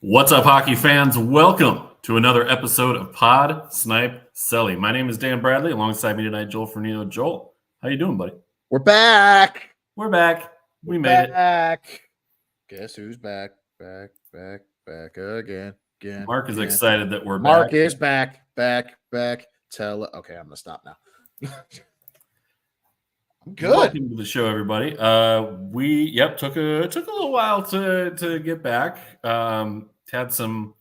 What's up, hockey fans? Welcome to another episode of Pod Snipe Celly. My name is Dan Bradley. Alongside me tonight, Joel Fernino. Joel, how you doing, buddy? We're back. We're back. We made it. Guess who's back? Back again. Mark is excited that we're Mark back. is back. Okay, I'm gonna stop now. I'm good. Welcome to the show, everybody. We took a little while to get back. Had some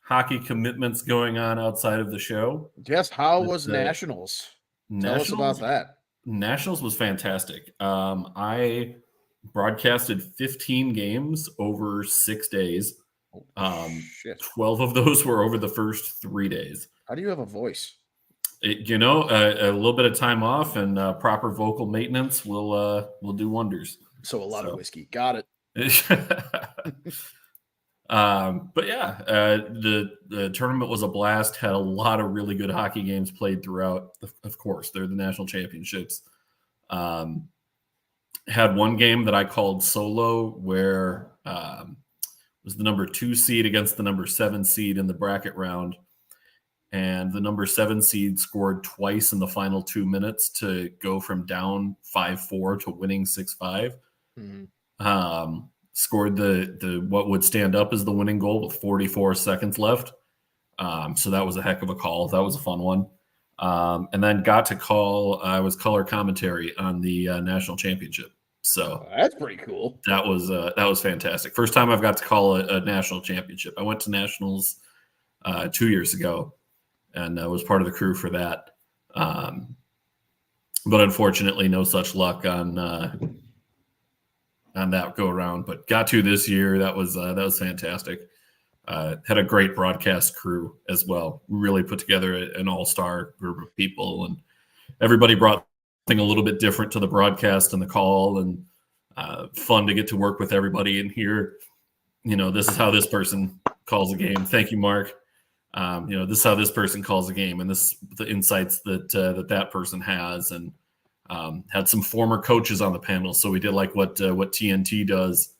hockey commitments going on outside of the show. Yes, how was Nationals? Tell us about that. Nationals was fantastic. I broadcasted 15 games over 6 days. 12 of those were over the first 3 days. How do you have a voice? A little bit of time off and proper vocal maintenance will do wonders. So a lot of whiskey. Got it. But yeah, the tournament was a blast. Had a lot of really good hockey games played throughout. Of course, they're the national championships. Had one game that I called solo where was the number 2 seed against the number 7 seed in the bracket round. And the number 7 seed scored twice in the final 2 minutes to go from down 5-4 to winning 6-5. Mm-hmm. Scored the what would stand up as the winning goal with 44 seconds left. So that was a heck of a call. That was a fun one. And then got to call, I was color commentary on the national championship. So that's pretty cool. That was fantastic. First time I've got to call a national championship. I went to nationals 2 years ago and I was part of the crew for that. But unfortunately, no such luck on that go around, but got to this year. That was fantastic. Had a great broadcast crew as well. We really put together an all-star group of people, and everybody brought something a little bit different to the broadcast and the call, and fun to get to work with everybody and hear, this is how this person calls a game. Thank you, Mark. This is how this person calls a game, and the insights that person has, and had some former coaches on the panel. So we did like what TNT does.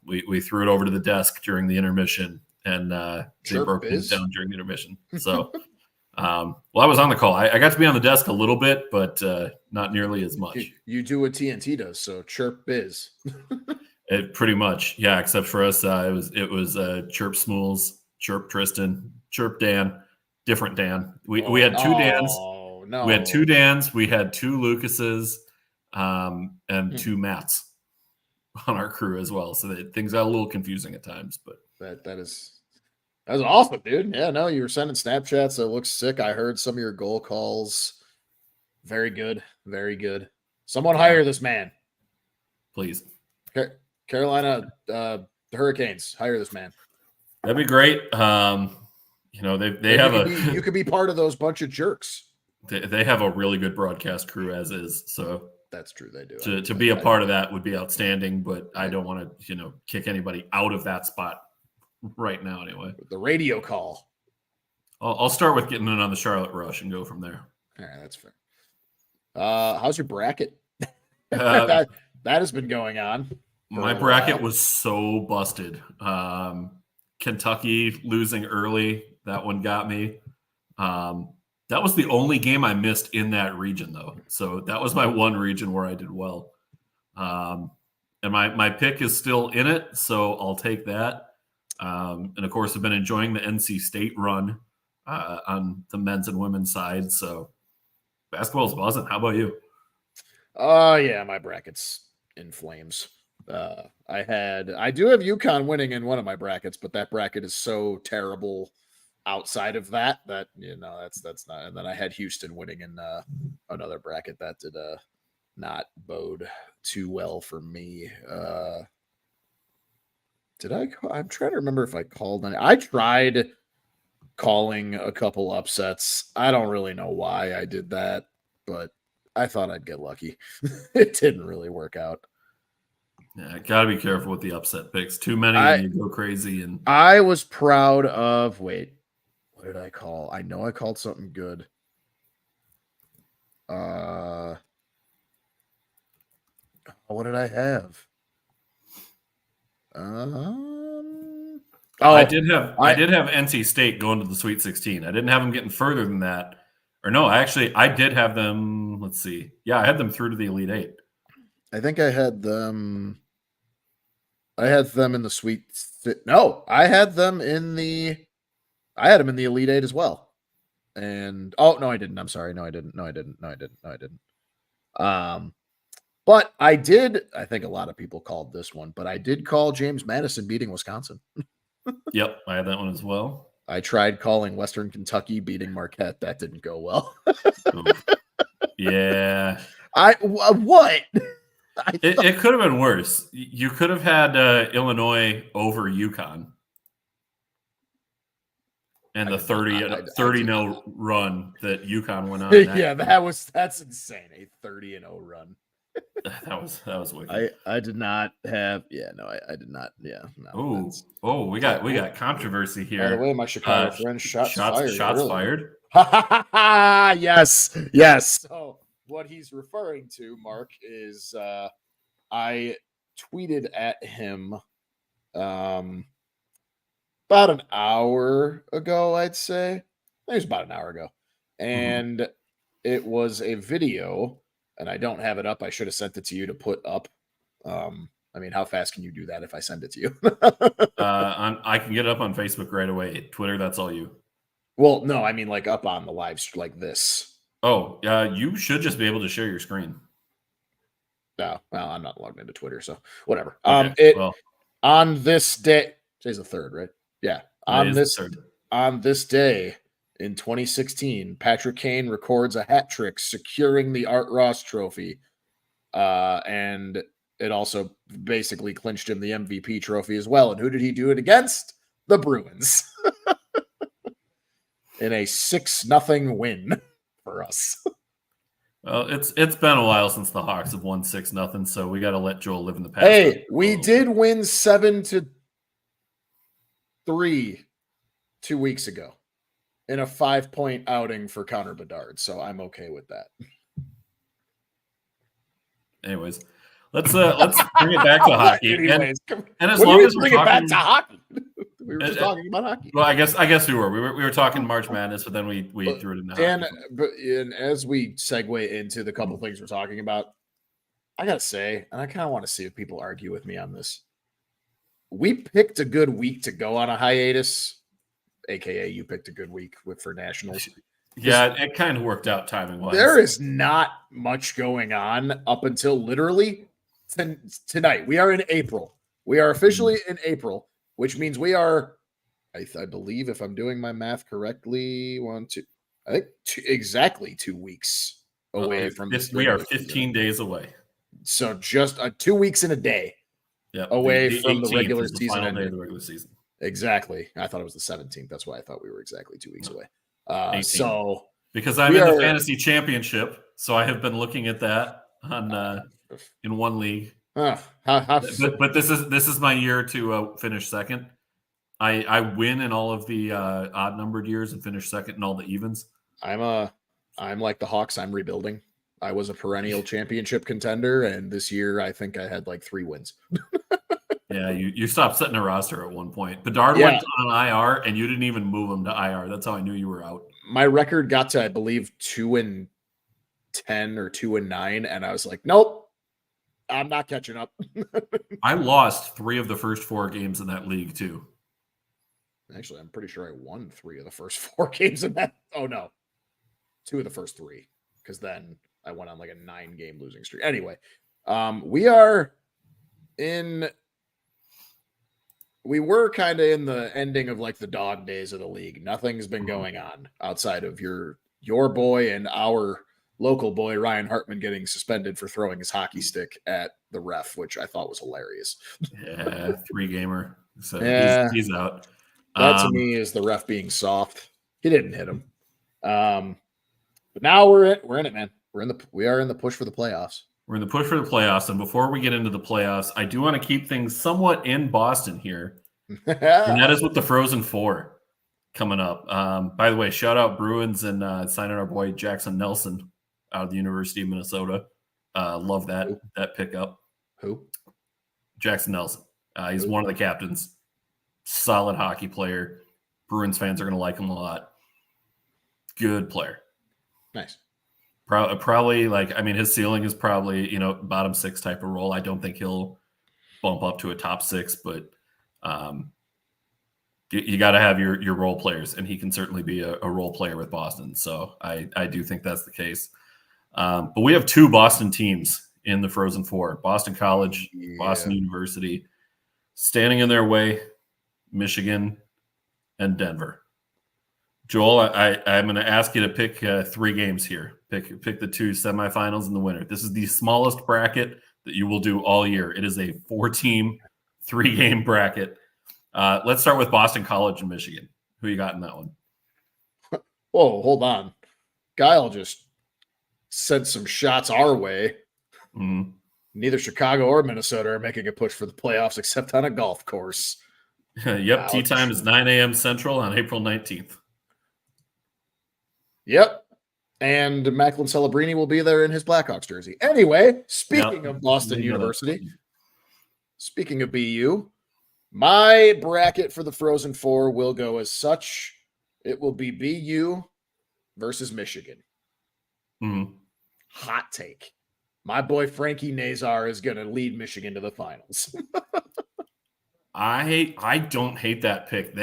We threw it over to the desk during the intermission, and they broke things down during the intermission. So, I was on the call. I got to be on the desk a little bit, but not nearly as much. You do what TNT does, so chirp biz. It pretty much, yeah. Except for us, it was chirp Smules, chirp Tristan, chirp Dan, different Dan. We had two Dans. No. We had 2 Dans, we had 2 Lucases, and 2 Matts on our crew as well. So things got a little confusing at times, but that was awesome, dude. Yeah, no, you were sending Snapchats. So it looks sick. I heard some of your goal calls. Very good, very good. Someone hire this man, please. Carolina, the Hurricanes, hire this man. That'd be great. They have you could be part of those bunch of jerks. They have a really good broadcast crew as is, so that's true. They do. To be a part of that would be outstanding, but I don't want to, kick anybody out of that spot right now. Anyway, the radio call. I'll start with getting in on the Charlotte Rush and go from there. All right, that's fair. How's your bracket? that has been going on. My bracket was so busted. Kentucky losing early, that one got me. That was the only game I missed in that region, though. So that was my one region where I did well. And my pick is still in it, so I'll take that. And, of course, I've been enjoying the NC State run on the men's and women's side. So basketball's buzzing. How about you? Yeah, my bracket's in flames. I do have UConn winning in one of my brackets, but that bracket is so terrible outside of that that's not. And then I had Houston winning in another bracket that did not bode too well for me. I'm trying to remember if I called any. I tried calling a couple upsets. I don't really know why I did that, but I thought I'd get lucky. It didn't really work out. Yeah, gotta be careful with the upset picks. Too many and you go crazy. And I was proud of. Wait, what did I call? I know I called something good. What did I have? Oh, I did have NC State going to the Sweet 16. I didn't have them getting further than that. Or no, actually, I did have them. Let's see. Yeah, I had them through to the Elite Eight. I think I had them. I had them in the Sweet. No, I had them in the. I had them in the Elite Eight as well. And no, I didn't. I'm sorry. No, I didn't. No, I didn't. No, I didn't. No, I didn't. But I did. I think a lot of people called this one, but I did call James Madison beating Wisconsin. Yep, I had that one as well. I tried calling Western Kentucky beating Marquette. That didn't go well. Yeah. What? It could have been worse. You could have had Illinois over UConn. And the 30-0 run that UConn went on. Yeah, that's insane. A 30-0 run. That was wicked. I did not have. Yeah, no, I did not. Yeah. No, we got controversy here. By the way, my Chicago friend shots fired. Shots fired. Yes. So what he's referring to, Mark, is I tweeted at him about an hour ago, I'd say. I think it was about an hour ago. And it was a video, and I don't have it up. I should have sent it to you to put up. I mean, how fast can you do that if I send it to you? I can get it up on Facebook right away. Twitter, that's all you. Well, no, I mean like up on the live like this. Oh, you should just be able to share your screen. No, well, I'm not logged into Twitter, so whatever. Okay, on this day, today's the 3rd, right? Yeah. On this day in 2016, Patrick Kane records a hat trick securing the Art Ross trophy. And it also basically clinched him the MVP trophy as well. And who did he do it against? The Bruins. In a 6-0 win for us. Well, it's been a while since the Hawks have won 6-0, so we got to let Joel live in the past. Hey, we did win 7-3 2 weeks ago in a 5-point outing for Connor Bedard, so I'm okay with that. Anyways, let's bring it back to hockey. Anyways, and as long as we're talking, it back to hockey. We were just talking about hockey. Well, I guess we were. We were talking March Madness, but then we threw it into hockey. And as we segue into the couple things we're talking about, I gotta say, and I kind of want to see if people argue with me on this. We picked a good week to go on a hiatus, aka you picked a good week for nationals. Yeah, it kind of worked out timing wise. There is not much going on up until literally tonight. We are in April. We are officially in April, which means we are, I believe, if I'm doing my math correctly, exactly 2 weeks away from this. We are 15 days away. So just 2 weeks and a day away from the regular season. The final day of the regular season. Exactly. I thought it was the 17th. That's why I thought we were exactly 2 weeks away. So because I'm in the fantasy championship, so I have been looking at that on in one league. But this is my year to finish second. I win in all of the odd numbered years and finish second in all the evens. I'm like the Hawks. I'm rebuilding. I was a perennial championship contender, and this year I think I had like 3 wins. Yeah, you stopped setting a roster at one point. Bedard went on IR, and you didn't even move him to IR. That's how I knew you were out. My record got to, I believe, 2-10 or 2-9, and I was like, nope, I'm not catching up. I lost 3 of the first 4 games in that league too. Actually, I'm pretty sure I won 3 of the first 4 games in that. Oh no, 2 of the first 3, because then I went on like a 9-game losing streak. Anyway, we were kind of in the ending of like the dog days of the league. Nothing's been going on outside of your boy and our local boy, Ryan Hartman, getting suspended for throwing his hockey stick at the ref, which I thought was hilarious. Yeah, 3-gamer. So yeah, he's out. That to me is the ref being soft. He didn't hit him. But now we're in it, man. We are in the push for the playoffs. We're in the push for the playoffs. And before we get into the playoffs, I do want to keep things somewhat in Boston here. And that is with the Frozen Four coming up. By the way, shout out Bruins and signing our boy Jackson Nelson out of the University of Minnesota. Love that pickup. Who? Jackson Nelson. He's one of the captains. solid hockey player. Bruins fans are going to like him a lot. Good player. Nice. Probably his ceiling is probably, bottom 6 type of role. I don't think he'll bump up to a top 6, but you got to have your role players, and he can certainly be a role player with Boston. So I do think that's the case. But we have 2 Boston teams in the Frozen Four: Boston College, Boston University. Standing in their way, Michigan and Denver. Joel, I'm going to ask you to pick 3 games here. Pick the 2 semifinals and the winner. This is the smallest bracket that you will do all year. It is a 4-team, 3-game bracket. Let's start with Boston College and Michigan. Who you got in that one? Whoa, hold on. Kyle just sent some shots our way. Mm-hmm. Neither Chicago or Minnesota are making a push for the playoffs except on a golf course. Yep, Ouch. Tea time is 9 a.m. Central on April 19th. Yep. And Macklin Celebrini will be there in his Blackhawks jersey. Anyway, speaking of Boston University, speaking of BU, my bracket for the Frozen Four will go as such. It will be BU versus Michigan. Mm-hmm. Hot take. My boy Frankie Nazar is going to lead Michigan to the finals. I don't hate that pick.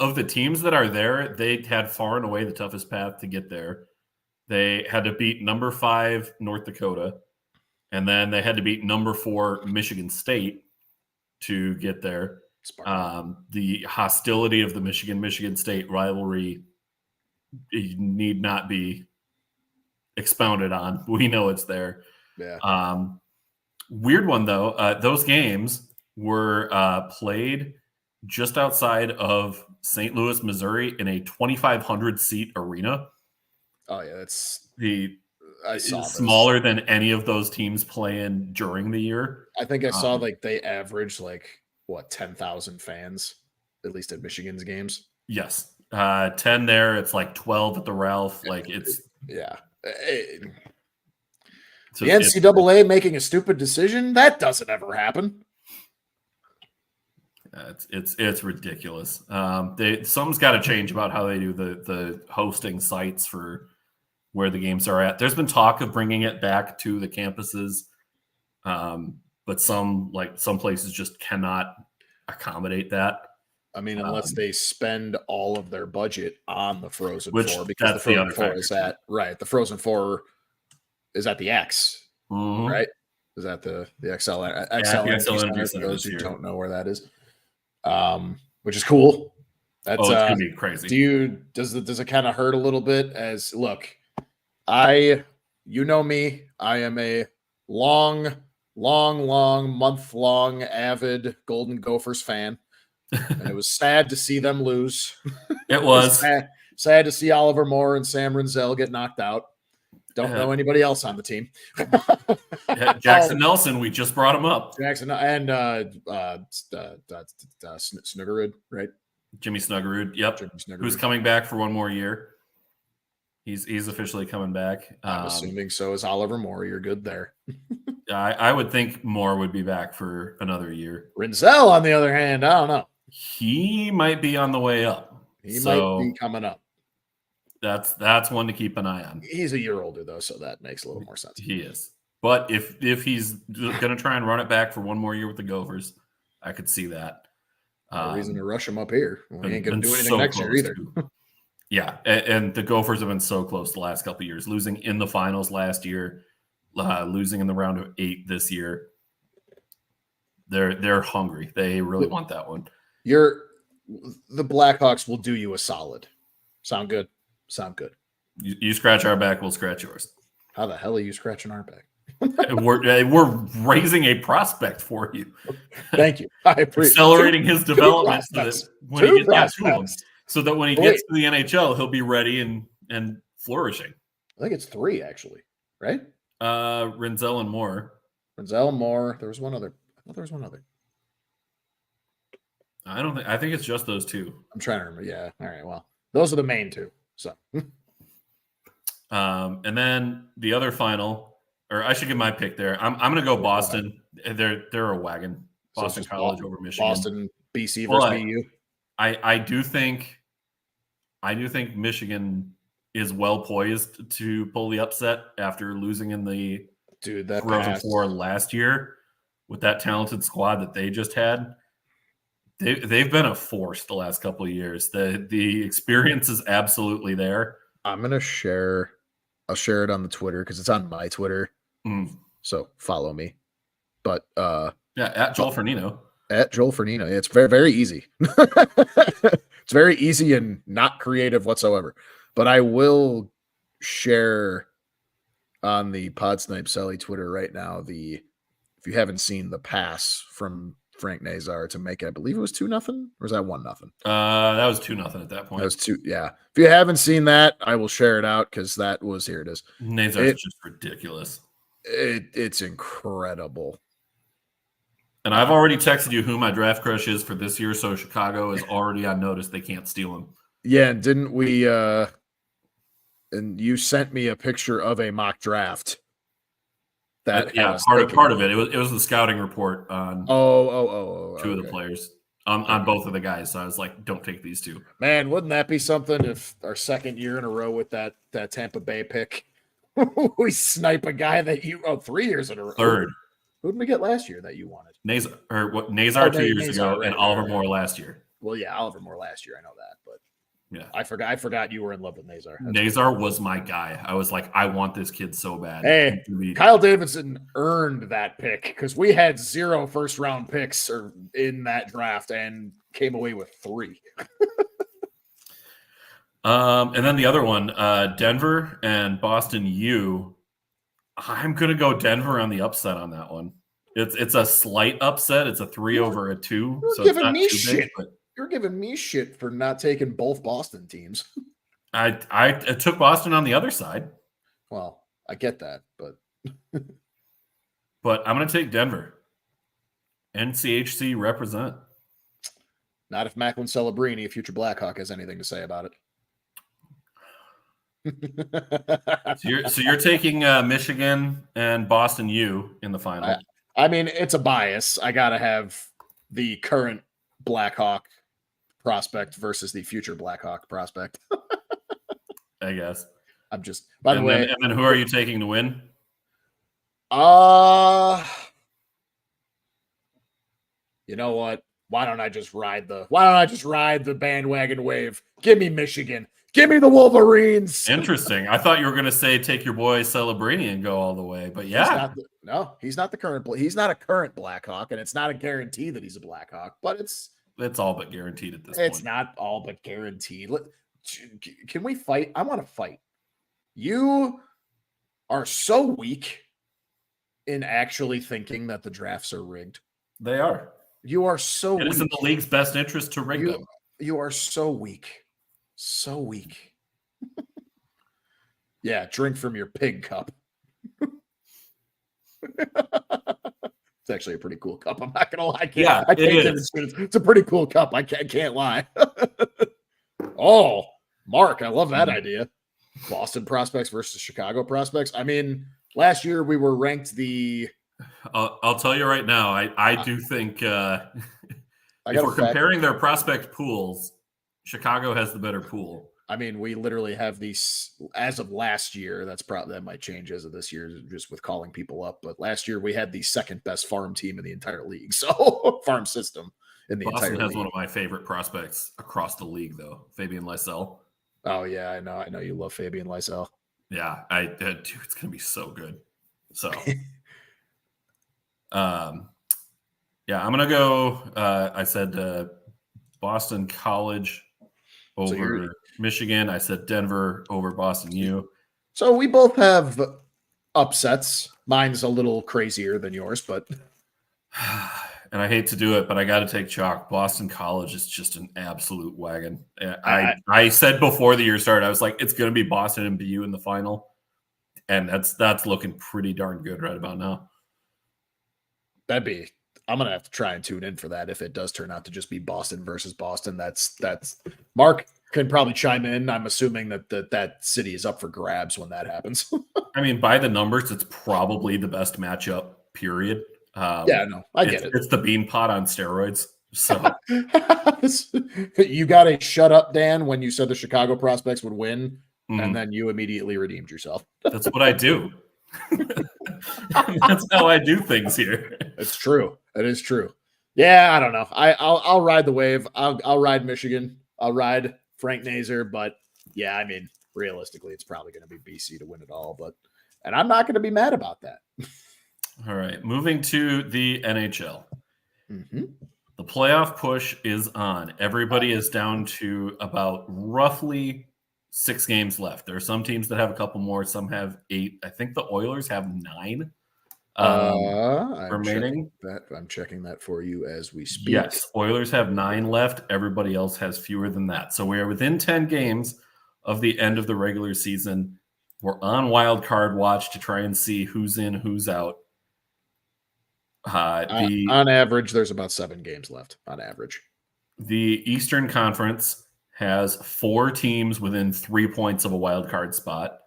Of the teams that are there, they had far and away the toughest path to get there. They had to beat number 5 North Dakota, and then they had to beat number 4 Michigan State to get there. The hostility of the Michigan State rivalry need not be expounded on. We know it's there. Yeah. Weird one though. Those games were played just outside of St. Louis, Missouri, in a 2,500 seat arena. Oh yeah, that's smaller than any of those teams playing during the year. I think I saw they averaged 10,000 fans, at least at Michigan's games. Yes, 10 there. It's 12 at the Ralph. It's yeah. The NCAA making a stupid decision, that doesn't ever happen. It's ridiculous. Something's got to change about how they do the hosting sites for where the games are at. There's been talk of bringing it back to the campuses, but some places just cannot accommodate that. I mean, unless they spend all of their budget on the Frozen Four, because that's the Frozen other Four factor. is at the Frozen Four is at the X, mm-hmm. right? Is that the XL Energy for those who don't know where that is? Which is cool. That's it's gonna be crazy. Does it kind of hurt a little bit? As look, you know me, I am a long, month-long avid Golden Gophers fan, and it was sad to see them lose. It was sad to see Oliver Moore and Sam Renzel get knocked out. Don't know anybody else on the team. Jackson Nelson, we just brought him up. Jackson and Snuggerud, right? Jimmy Snuggerud. Yep. Who's coming back for one more year. He's officially coming back. I'm assuming so is Oliver Moore. You're good there. I would think Moore would be back for another year. Renzel, on the other hand, I don't know. He might be on the way up. He might be coming up. That's one to keep an eye on. He's a year older though, so that makes a little more sense. He is. But if he's going to try and run it back for one more year with the Gophers, I could see that. No reason to rush him up here. We ain't going to do anything next year either. Yeah, and the Gophers have been so close the last couple of years, losing in the finals last year, losing in the round of 8 this year. They're hungry. They really want that one. The Blackhawks will do you a solid. Sound good? Sound good. You scratch our back, we'll scratch yours. How the hell are you scratching our back? we're raising a prospect for you. Thank you. I appreciate accelerating his development so that when he gets to the NHL, he'll be ready and flourishing. I think it's 3 actually, right? Renzel and Moore. Renzel, Moore. There was one other. I thought there was one other. I think it's just those 2. I'm trying to remember. Yeah. All right. Well, those are the main 2. So. And then the other final, or I should give my pick there. I'm going to go Boston. They're a wagon. Boston College over Michigan. Boston BC versus But BU. I do think Michigan is well poised to pull the upset after losing in the That Frozen pass. Four last year with that talented squad that they just had. They've been a force the last couple of years. The experience is absolutely there. I'm gonna share. I'll share it on the Twitter because it's on my Twitter. So follow me. But at Joel Fernino. At Joel Fernino. It's very, very easy. It's very easy and not creative whatsoever. But I will share on the Snipe Celly Twitter right now if you haven't seen the pass from Frank Nazar to make it, I believe it was 2-0, or was that 1-0? That was 2-0 at that point. That was 2. Yeah. If you haven't seen that, I will share it out because that was, here it is. Nazar's just ridiculous. It's incredible. And I've already texted you who my draft crush is for this year, so Chicago is already on notice. They can't steal him. Yeah, and didn't we and you sent me a picture of a mock draft. Part of it. It was the scouting report on two of the players on both of the guys. So I was like, don't take these two. Man, wouldn't that be something if our second year in a row with that Tampa Bay pick, we snipe a guy that 3 years in a row. Third. Who did we get last year that you wanted? Nazar 2 years ago, and Oliver Moore last year. Well, yeah, Oliver Moore last year. I know that, but yeah, I forgot you were in love with Nazar. Nazar was my guy. I was like, I want this kid so bad. Hey, Kyle Davidson earned that pick because we had 0 first-round picks in that draft and came away with 3. And then the other one, Denver and Boston U. I'm going to go Denver on the upset on that one. It's a slight upset. It's a 3 over a 2. You're so giving it's not me too shit. big, but You're giving me shit for not taking both Boston teams. I took Boston on the other side. Well, I get that, but I'm going to take Denver. NCHC represent. Not if Macklin Celebrini, a future Blackhawk, has anything to say about it. So you're taking Michigan and Boston U in the final. I mean, it's a bias. I got to have the current Blackhawk prospect versus the future Blackhawk prospect. I guess. I'm just, by the way. And then who are you taking to win? You know what? Why don't I just ride the bandwagon wave? Give me Michigan. Give me the Wolverines. Interesting. I thought you were going to say take your boy Celebrini and go all the way, but yeah. He's not the current. He's not a current Blackhawk, and it's not a guarantee that he's a Blackhawk. But it's all but guaranteed at this point. It's not all but guaranteed. Can we fight? I want to fight. You are so weak in actually thinking that the drafts are rigged. They are. You are so weak. It is in the league's best interest to rig them. You are so weak. So weak. Yeah, drink from your pig cup. It's actually a pretty cool cup. I'm not gonna lie. It's a pretty cool cup. I can't lie. Oh, Mark, I love that idea. Boston prospects versus Chicago prospects. I mean, last year we were ranked the. I'll tell you right now. I do think if we're comparing their prospect pools, Chicago has the better pool. I mean, we literally have these as of last year. That might change as of this year, just with calling people up. But last year we had the second best farm team in the entire league. So farm system in the Boston entire has league. One of my favorite prospects across the league, though, Fabian Lysell. Oh yeah, I know you love Fabian Lysell. Yeah, dude, it's gonna be so good. So, yeah, I'm gonna go. I said Boston College over Michigan. I said Denver over Boston U. So we both have upsets. Mine's a little crazier than yours, but and I hate to do it, but I got to take chalk. Boston College is just an absolute wagon. I said before the year started, I was like, it's going to be Boston and BU in the final, and that's looking pretty darn good right about now. I'm gonna have to try and tune in for that if it does turn out to just be Boston versus Boston. That's Mark can probably chime in. I'm assuming that city is up for grabs when that happens. I mean, by the numbers, it's probably the best matchup. Period. I get it. It's the bean pot on steroids. So you got a shut up, Dan, when you said the Chicago prospects would win, Mhm. and then you immediately redeemed yourself. That's what I do. That's how I do things here. It's true. It is true. Yeah, I don't know. I'll ride the wave. I'll ride Michigan. I'll ride Frank Nazer. But yeah, I mean, realistically, it's probably going to be BC to win it all. And I'm not going to be mad about that. All right, moving to the NHL. Mm-hmm. The playoff push is on. Everybody is down to about roughly 6 games left. There are some teams that have a couple more. Some have 8. I think the Oilers have 9 remaining. I'm checking that for you as we speak. Yes, Oilers have 9 left. Everybody else has fewer than that. So we are within 10 games of the end of the regular season. We're on wild card watch to try and see who's in, who's out. On average, there's about 7 games left on average. The Eastern Conference has 4 teams within 3 points of a wild card spot.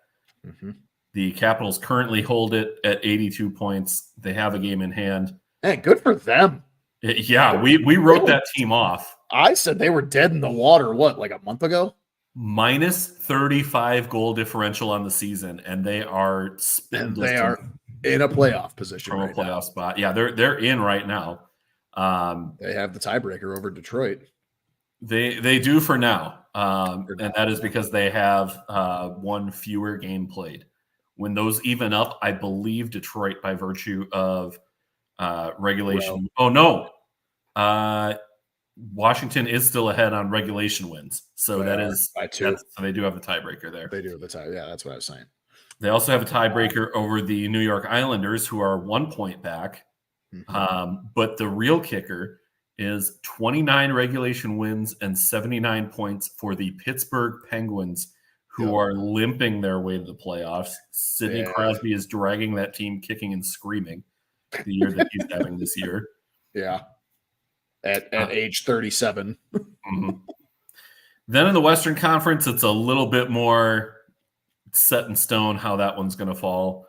Mm-hmm. The Capitals currently hold it at 82 points. They have a game in hand. Hey, good for them. Yeah, we wrote that team off. I said they were dead in the water, like a month ago? Minus 35 goal differential on the season, and they are and they are in a playoff position from right a playoff now. spot. Yeah, they're in right now. They have the tiebreaker over Detroit. They do for now, and that is because they have 1 fewer game played. When those even up, I believe Detroit, by virtue of regulation. Well, oh no, Washington is still ahead on regulation wins, so that is by 2. So they do have the tiebreaker there. They do have the tie. Yeah, that's what I was saying. They also have a tiebreaker over the New York Islanders, who are 1 point back. Mm-hmm. But the real kicker is 29 regulation wins and 79 points for the Pittsburgh Penguins, who are limping their way to the playoffs. Sidney Crosby is dragging that team kicking and screaming the year that he's having this year. Yeah. At age 37. Mm-hmm. Then in the Western Conference, it's a little bit more set in stone how that one's going to fall.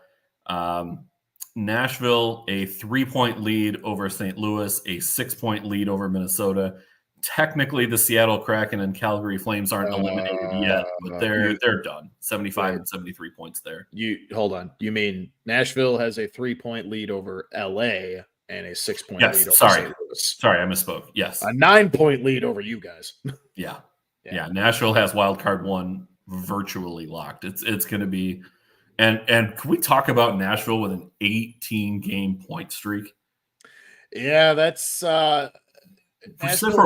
Nashville, a 3-point lead over St. Louis, a 6-point lead over Minnesota. Technically, the Seattle Kraken and Calgary Flames aren't eliminated yet, but they're done. 75 and 73 points there. Hold on. You mean Nashville has a 3-point lead over LA and a 6-point lead over St. Louis? Sorry, I misspoke. Yes. A 9-point lead over you guys. Yeah. Nashville has wild card 1 virtually locked. It's going to be, and can we talk about Nashville with an 18-game point streak? Yeah, that's for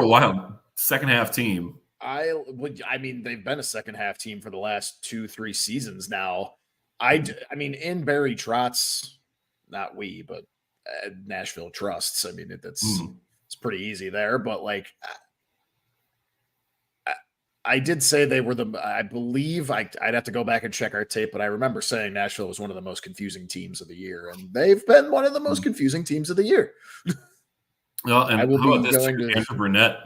a while, second half team. I mean, they've been a second half team for the last 2-3 seasons now. I mean, in Barry Trotz, not we, but Nashville trusts. I mean, it's pretty easy there, but I did say they were I believe I'd have to go back and check our tape, but I remember saying Nashville was one of the most confusing teams of the year, and they've been one of the most confusing teams of the year. Well, and how about this Andrew Burnett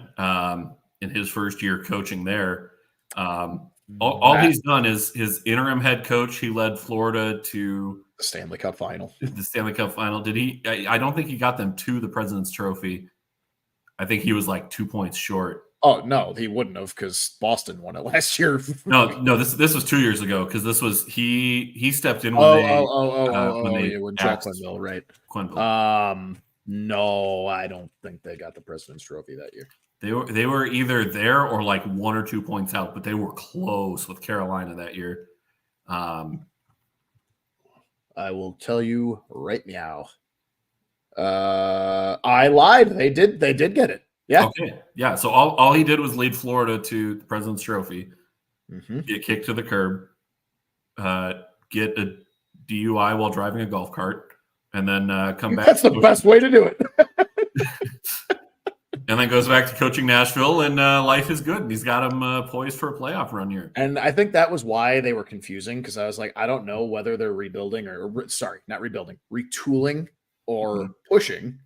in his first year coaching there? All he's done is his interim head coach. He led Florida to the Stanley Cup final. The Stanley Cup final. Did he? I don't think he got them to the President's Trophy. I think he was like 2 points short. Oh no, he wouldn't have, because Boston won it last year. no, this was 2 years ago, because this was he stepped in when Jack Quenneville, right? Quenneville. No, I don't think they got the President's Trophy that year. They were either there or like 1 or 2 points out, but they were close with Carolina that year. I will tell you right now. I lied. They did get it. Yeah. Okay. Yeah. So all he did was lead Florida to the President's Trophy, get kicked to the curb, get a DUI while driving a golf cart, and then come back. That's the best way to do it. And then goes back to coaching Nashville, and life is good. He's got him poised for a playoff run here. And I think that was why they were confusing, because I was like, I don't know whether they're rebuilding not rebuilding, retooling or pushing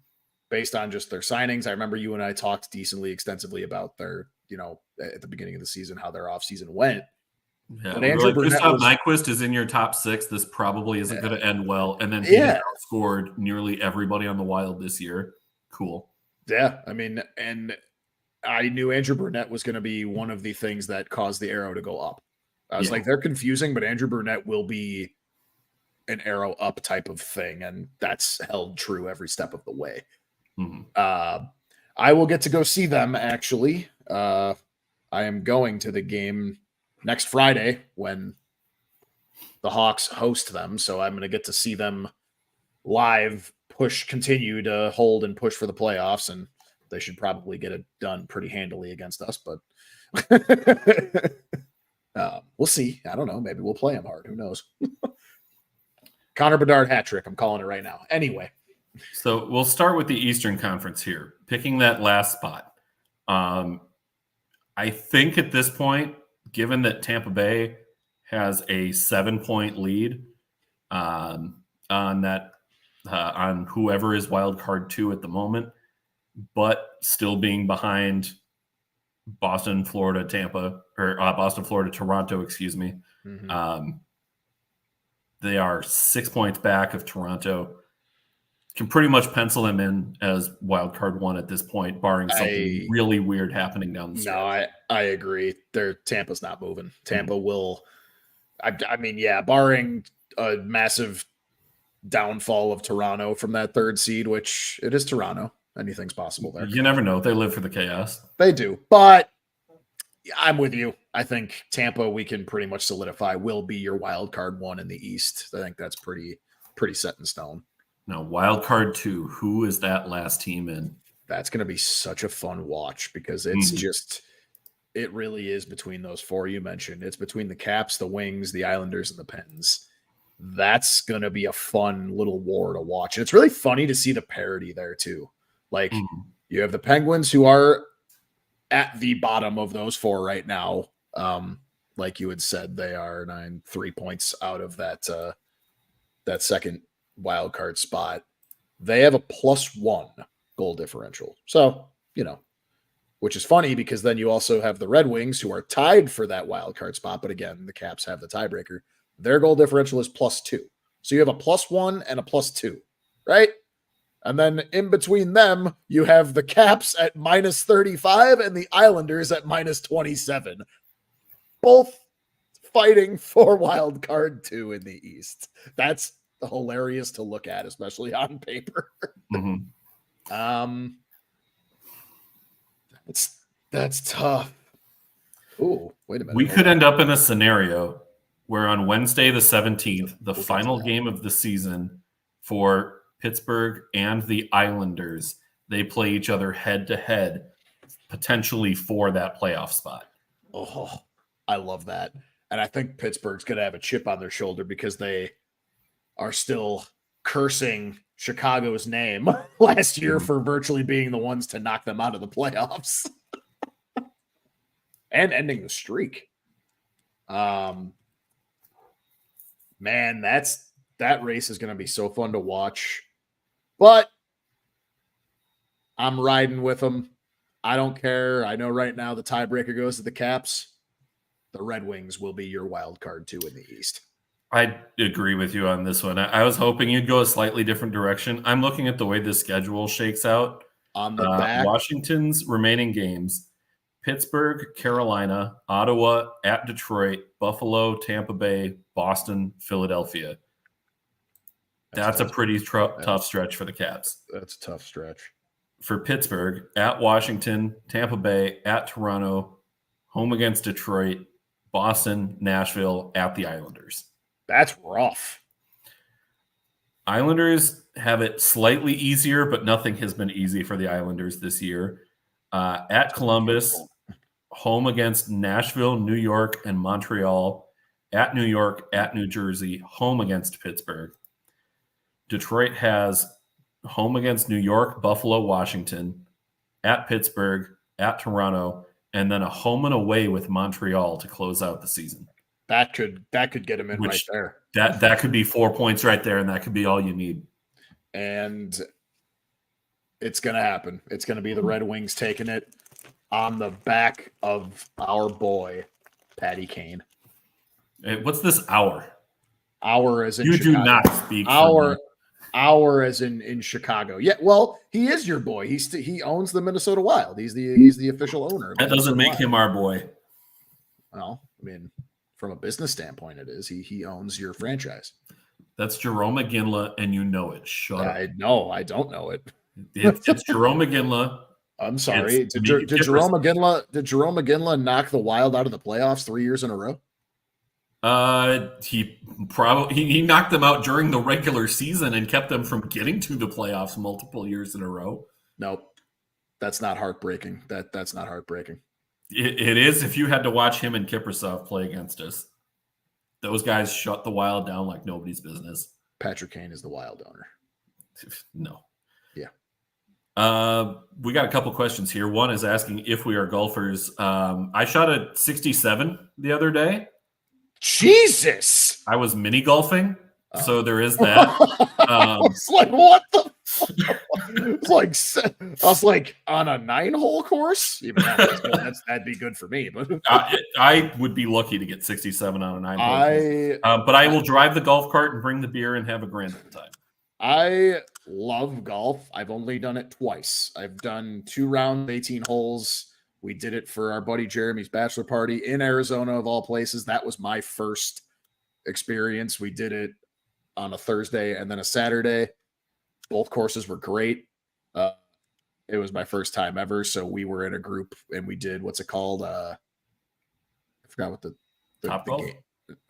based on just their signings. I remember you and I talked decently extensively about their, at the beginning of the season, how their offseason went. Yeah, but Andrew Gustav Nyquist is in your top 6. This probably isn't going to end well. And then he outscored nearly everybody on the Wild this year. Cool. Yeah, I mean, and I knew Andrew Burnett was going to be one of the things that caused the arrow to go up. I was like, they're confusing, but Andrew Burnett will be an arrow up type of thing, and that's held true every step of the way. I will get to go see them, actually. I am going to the game next Friday when the Hawks host them, so I'm going to get to see them live, continue to hold and push for the playoffs, and they should probably get it done pretty handily against us, but we'll see. I don't know. Maybe we'll play them hard. Who knows? Connor Bedard hat trick. I'm calling it right now. Anyway. So we'll start with the Eastern Conference here, picking that last spot. I think at this point, given that Tampa Bay has a 7-point lead on whoever is wild card 2 at the moment, but still being behind Boston, Florida, Toronto, excuse me. They are 6 points back of Toronto. Can pretty much pencil them in as wild card 1 at this point, barring something really weird happening down the stretch. No, I agree. Tampa's not moving. Tampa will. I mean, yeah, barring a massive downfall of Toronto from that 3rd seed, which it is Toronto. Anything's possible there. You never know. They live for the chaos. They do. But I'm with you. I think Tampa, we can pretty much solidify, will be your wild card 1 in the East. I think that's pretty set in stone. Now, wild card 2, who is that last team in? That's going to be such a fun watch because it's it really is between those 4 you mentioned. It's between the Caps, the Wings, the Islanders, and the Pens. That's going to be a fun little war to watch. And it's really funny to see the parity there too. Like you have the Penguins who are at the bottom of those 4 right now. Like you had said, they are 3 points out of that second wild card spot. They have a +1 goal differential. So, which is funny because then you also have the Red Wings who are tied for that wild card spot. But again, the Caps have the tiebreaker. Their goal differential is +2. So you have a +1 and a +2, right? And then in between them, you have the Caps at -35 and the Islanders at -27. Both fighting for wild card 2 in the East. That's hilarious to look at, especially on paper. That's tough. Oh, wait a minute. We could end up in a scenario where on Wednesday the 17th, the final game of the season for Pittsburgh and the Islanders, they play each other head to head, potentially for that playoff spot. Oh, I love that. And I think Pittsburgh's going to have a chip on their shoulder because they are still cursing Chicago's name last year for virtually being the ones to knock them out of the playoffs and ending the streak. Man, that race is going to be so fun to watch. But I'm riding with them. I don't care. I know right now the tiebreaker goes to the Caps. The Red Wings will be your wild card 2 in the East. I agree with you on this one. I was hoping you'd go a slightly different direction. I'm looking at the way this schedule shakes out. On the back, Washington's remaining games: Pittsburgh, Carolina, Ottawa, at Detroit, Buffalo, Tampa Bay, Boston, Philadelphia. That's a pretty tough stretch for the Caps. That's a tough stretch. For Pittsburgh, at Washington, Tampa Bay, at Toronto, home against Detroit, Boston, Nashville, at the Islanders. That's rough. Islanders have it slightly easier, but nothing has been easy for the Islanders this year. At Columbus, home against Nashville, New York, and Montreal. At New York, at New Jersey, home against Pittsburgh. Detroit has home against New York, Buffalo, Washington, at Pittsburgh, at Toronto, and then a home and away with Montreal to close out the season. That could get them in right there. That could be 4 points right there, and that could be all you need. And it's going to happen. It's going to be the Red Wings taking it on the back of our boy, Patty Kane. Hey, what's this hour? Hour is in you Chicago. Do not speak. Hour. Our as in Chicago. Yeah, well, he is your boy. He owns the Minnesota Wild. He's the official owner. Of That doesn't make him our boy. Well, I mean, from a business standpoint, it is. He owns your franchise. That's Jerome McGinley, and you know it. Shut up. I know. I don't know it. It's Jerome McGinley. I'm sorry. Did Jerome McGinley knock the Wild out of the playoffs 3 years in a row? He knocked them out during the regular season and kept them from getting to the playoffs multiple years in a row. Nope. That's not heartbreaking. That's not heartbreaking. It is if you had to watch him and Kiprasov play against us. Those guys shut the Wild down like nobody's business. Patrick Kane is the Wild owner. No. Yeah. We got a couple questions here. One is asking if we are golfers. I shot a 67 the other day. Jesus! I was mini golfing, so there is that. I was like, what the? I was like on a 9-hole course. Even that'd be good for me, but I would be lucky to get 67 on a 9-hole. But I will drive the golf cart and bring the beer and have a grand time. I love golf. I've only done it twice. I've done 2 rounds, 18 holes. We did it for our buddy Jeremy's bachelor party in Arizona, of all places. That was my first experience. We did it on a Thursday and then a Saturday. Both courses were great. It was my first time ever. So we were in a group and we did, what's it called? I forgot what the Top golf? game.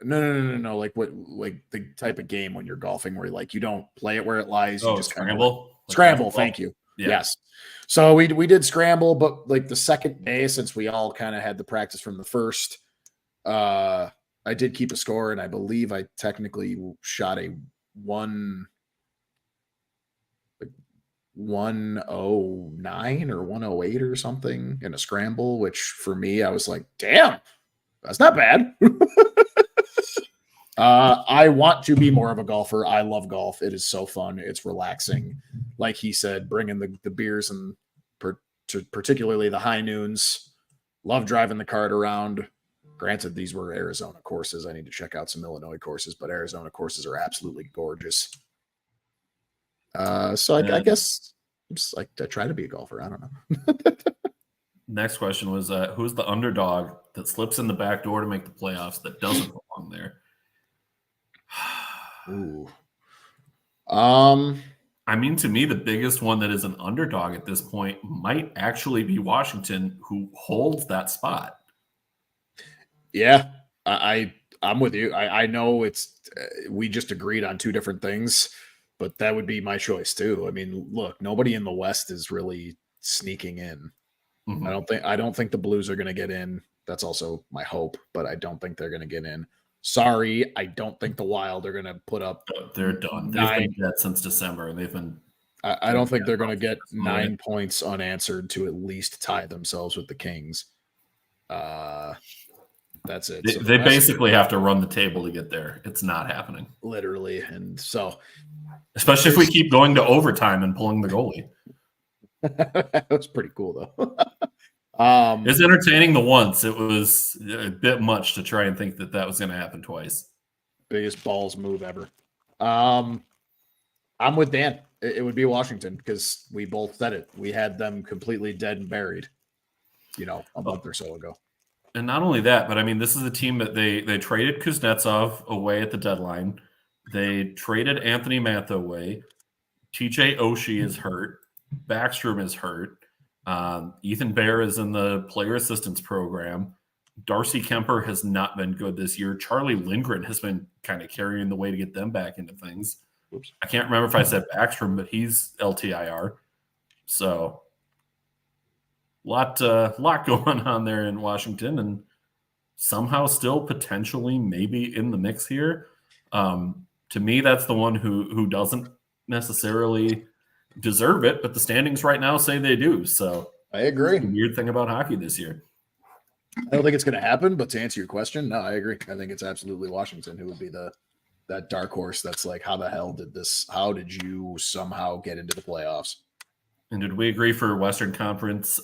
No. Like the type of game when you're golfing where like you don't play it where it lies. You just scramble. Scramble. Thank you. Yeah. Yes. So we did scramble, but like the second day, since we all kind of had the practice from the first, I did keep a score, and I believe I technically shot a 109 or 108 or something in a scramble, which for me, I was like, damn, that's not bad. I want to be more of a golfer. I love golf. It is so fun. It's relaxing. Like he said, bringing the beers and particularly the high noons. Love driving the cart around. Granted, these were Arizona courses. I need to check out some Illinois courses, but Arizona courses are absolutely gorgeous. So I guess just like I try to be a golfer. I don't know. Next question was who's the underdog that slips in the back door to make the playoffs that doesn't belong there? Ooh. I mean, to me, the biggest one that is an underdog at this point might actually be Washington, who holds that spot. Yeah, I'm with you. I know it's we just agreed on 2 different things, but that would be my choice too. I mean, look, nobody in the West is really sneaking in. Mm-hmm. I don't think the Blues are going to get in. That's also my hope, but I don't think they're going to get in. Sorry, I don't think the Wild are going to put up. They're done. They've been dead since December, and they've been. I don't think they're going to get 9 points unanswered to at least tie themselves with the Kings. That's it. They basically have to run the table to get there. It's not happening. Literally, and so especially if we keep going to overtime and pulling the goalie. That was pretty cool, though. It's entertaining the once. It was a bit much to try and think that was going to happen twice. Biggest balls move ever. I'm with Dan. It would be Washington because we both said it. We had them completely dead and buried, a month or so ago. And not only that, but I mean, this is a team that they traded Kuznetsov away at the deadline. They traded Anthony Mantha away. TJ Oshie is hurt. Backstrom is hurt. Ethan Bear is in the player assistance program. Darcy Kemper has not been good this year. Charlie Lindgren has been kind of carrying the way to get them back into things. Oops. I can't remember if I said Backstrom, but he's LTIR. So lot going on there in Washington, and somehow still potentially maybe in the mix here. To me, that's the one who doesn't necessarily deserve it, but the standings right now say they do. So I agree. The weird thing about hockey this year. I don't think it's going to happen, but to answer your question, no, I agree. I think it's absolutely Washington who would be that dark horse that's like, how the hell how did you somehow get into the playoffs? And did we agree for Western Conference,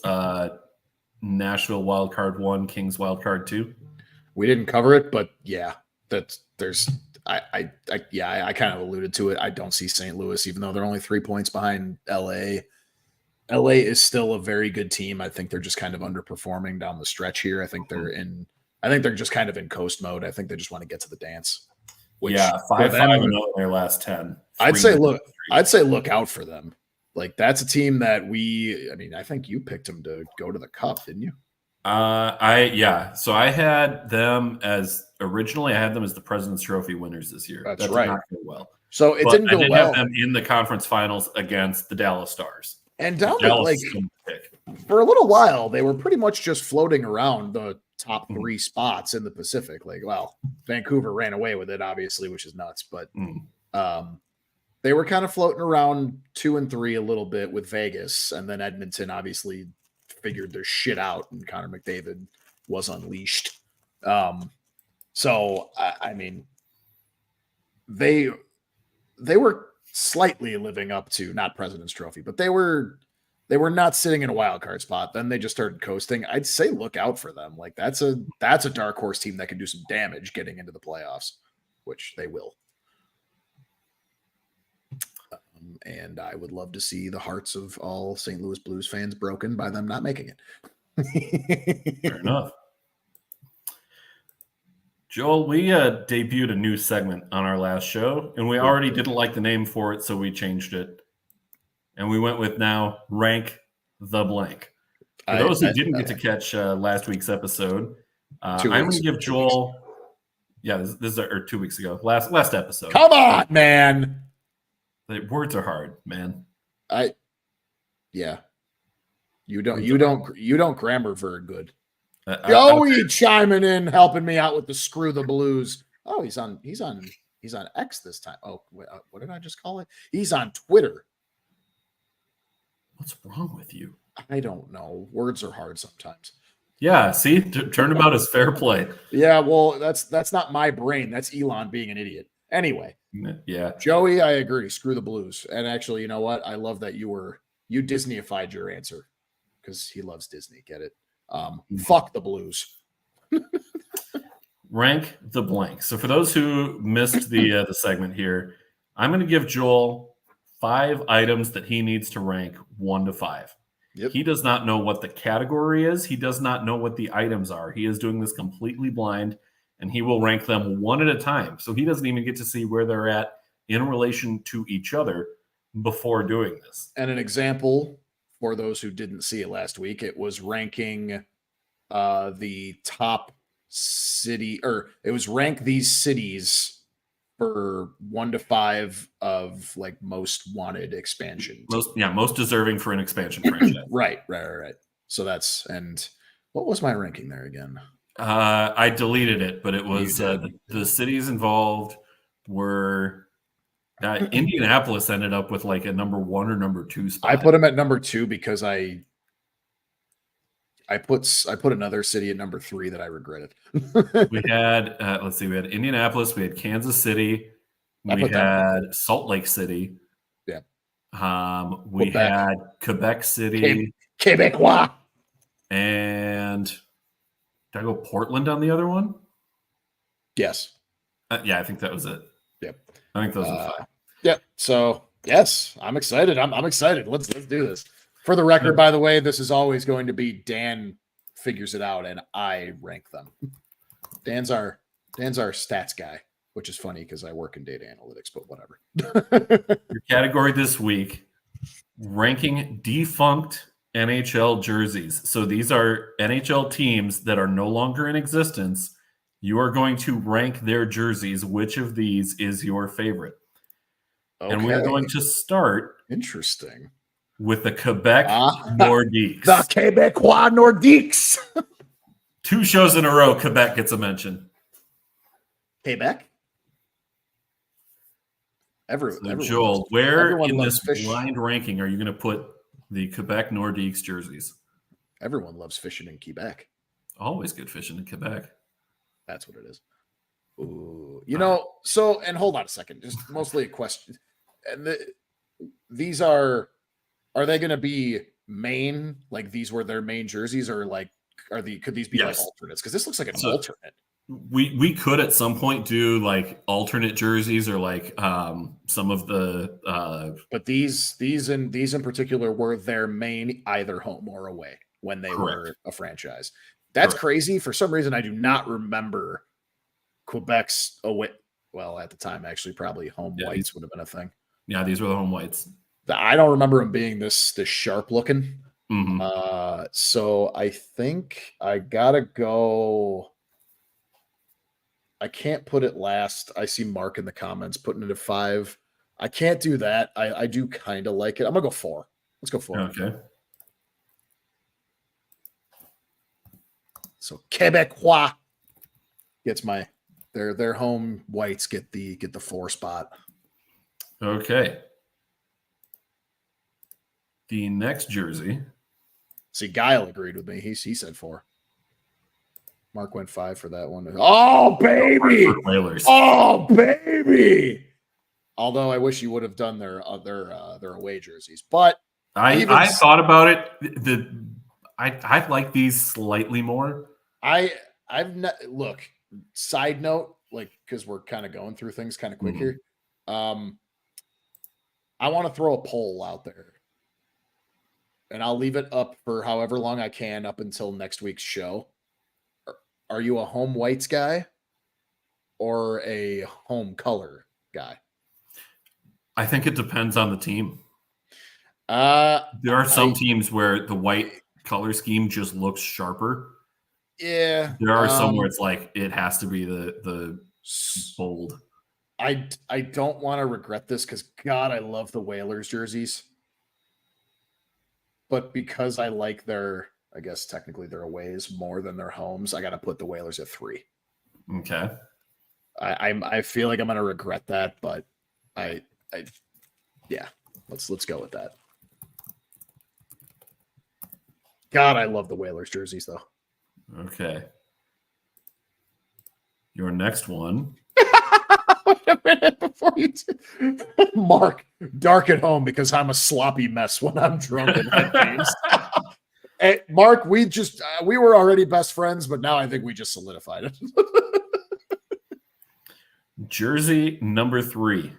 Nashville wildcard 1, Kings wildcard 2? We didn't cover it, but yeah, I kind of alluded to it. I don't see St. Louis, even though they're only 3 points behind LA. LA is still a very good team. I think they're just kind of underperforming down the stretch here. I think they're just kind of in coast mode. I think they just want to get to the dance. Which 5-5 in their last 10. I'd say look out for them. Like that's a team that I think you picked them to go to the Cup, didn't you? So I had them as the President's Trophy winners this year. That right. Did not go well. So it didn't go well. Have them in the conference finals against the Dallas Stars. And down for a little while, they were pretty much just floating around the top 3 spots in the Pacific. Like, well, Vancouver ran away with it, obviously, which is nuts. But they were kind of floating around 2 and 3 a little bit with Vegas, and then Edmonton obviously figured their shit out, and Connor McDavid was unleashed. So I mean, they were slightly living up to not President's Trophy, but they were not sitting in a wild card spot. Then they just started coasting. I'd say look out for them. Like that's a dark horse team that can do some damage getting into the playoffs, which they will. And I would love to see the hearts of all St. Louis Blues fans broken by them not making it. Fair enough. Joel, we debuted a new segment on our last show, and we already didn't like the name for it, so we changed it. And we went with now Rank the Blank. For those who didn't get to catch last week's episode, I'm going to give Joel. This is 2 weeks ago. Last episode. Come on, man. The words are hard, man. You don't grammar very good. Joey chiming in, helping me out with the Screw the Blues. Oh, he's on X this time. Oh, what did I just call it? He's on Twitter. What's wrong with you? I don't know. Words are hard sometimes. Yeah, see, turnabout is fair play. Yeah, well, that's not my brain. That's Elon being an idiot. Anyway. Yeah. Joey, I agree. Screw the Blues. And actually, you know what? I love that you Disneyified your answer because he loves Disney. Get it? Fuck the Blues. Rank the Blank. So for those who missed the segment here, I'm going to give Joel 5 items that he needs to rank 1 to 5. Yep. He does not know what the category is. He does not know what the items are. He is doing this completely blind, and he will rank them 1 at a time. So he doesn't even get to see where they're at in relation to each other before doing this. And an example for those who didn't see it last week, it was ranking the top city, or it was rank these cities for 1 to 5 of like most wanted expansion. Most deserving for an expansion franchise. Right. So and what was my ranking there again? I deleted it, but it was the cities involved were Indianapolis ended up with like a number 1 or number 2 spot. I put him at number 2 because I put another city at number 3 that I regretted. We had we had Indianapolis, we had Kansas City, we had Salt Lake City. Yeah. We had Quebec City. Quebecois. And did I go Portland on the other one? Yes. I think that was it. Yep. I think those were 5. Yep. So yes, I'm excited. I'm excited. Let's do this. For the record, by the way, this is always going to be Dan figures it out and I rank them. Dan's our stats guy, which is funny because I work in data analytics, but whatever. Your category this week, ranking defunct NHL jerseys. So these are NHL teams that are no longer in existence. You are going to rank their jerseys. Which of these is your favorite? Okay. And we're going to start. Interesting. With the Quebec Nordiques. The Quebecois Nordiques. 2 shows in a row, Quebec gets a mention. Quebec? Joel, where in this blind ranking are you going to put the Quebec Nordiques jerseys? Everyone loves fishing in Quebec. Always good fishing in Quebec. That's what it is. Ooh. And hold on a second. Just mostly a question. And these are they going to be main? Like these were their main jerseys, or like could these be like alternates? Because this looks like an alternate. We could at some point do like alternate jerseys or like some of the but these in particular were their main either home or away when they Correct. were a franchise. That's Correct. crazy. For some reason, I do not remember Quebec's away. Well, at the time, actually, probably home whites would have been a thing. Yeah, these were the home whites. I don't remember them being this sharp looking. Mm-hmm. So I think I gotta go. I can't put it last. I see Mark in the comments putting it at 5. I can't do that. I do kind of like it. I'm gonna go 4. Let's go 4. Okay. So Quebecois gets their home whites get the 4 spot. Okay. The next jersey. See, Guile agreed with me. He said 4. Mark went 5 for that one. Oh baby! Whalers. Oh baby! Although I wish you would have done their away jerseys, but I thought about it. I like these slightly more. I've not look. Side note, like because we're kind of going through things kind of quick here. I want to throw a poll out there, and I'll leave it up for however long I can up until next week's show. Are you a home whites guy or a home color guy? I think it depends on the team. There are some teams where the white color scheme just looks sharper. Yeah. There are some where it's like it has to be the bold. I don't want to regret this because God, I love the Whalers jerseys. But because I like their, I guess technically their aways more than their homes, I got to put the Whalers at 3. Okay. I feel like I'm gonna regret that, but yeah, let's go with that. God, I love the Whalers jerseys though. Okay. Your next one. Wait a minute before you Mark, dark at home because I'm a sloppy mess when I'm drunk and at games. Hey, Mark, we were already best friends, but now I think we just solidified it. Jersey number 3.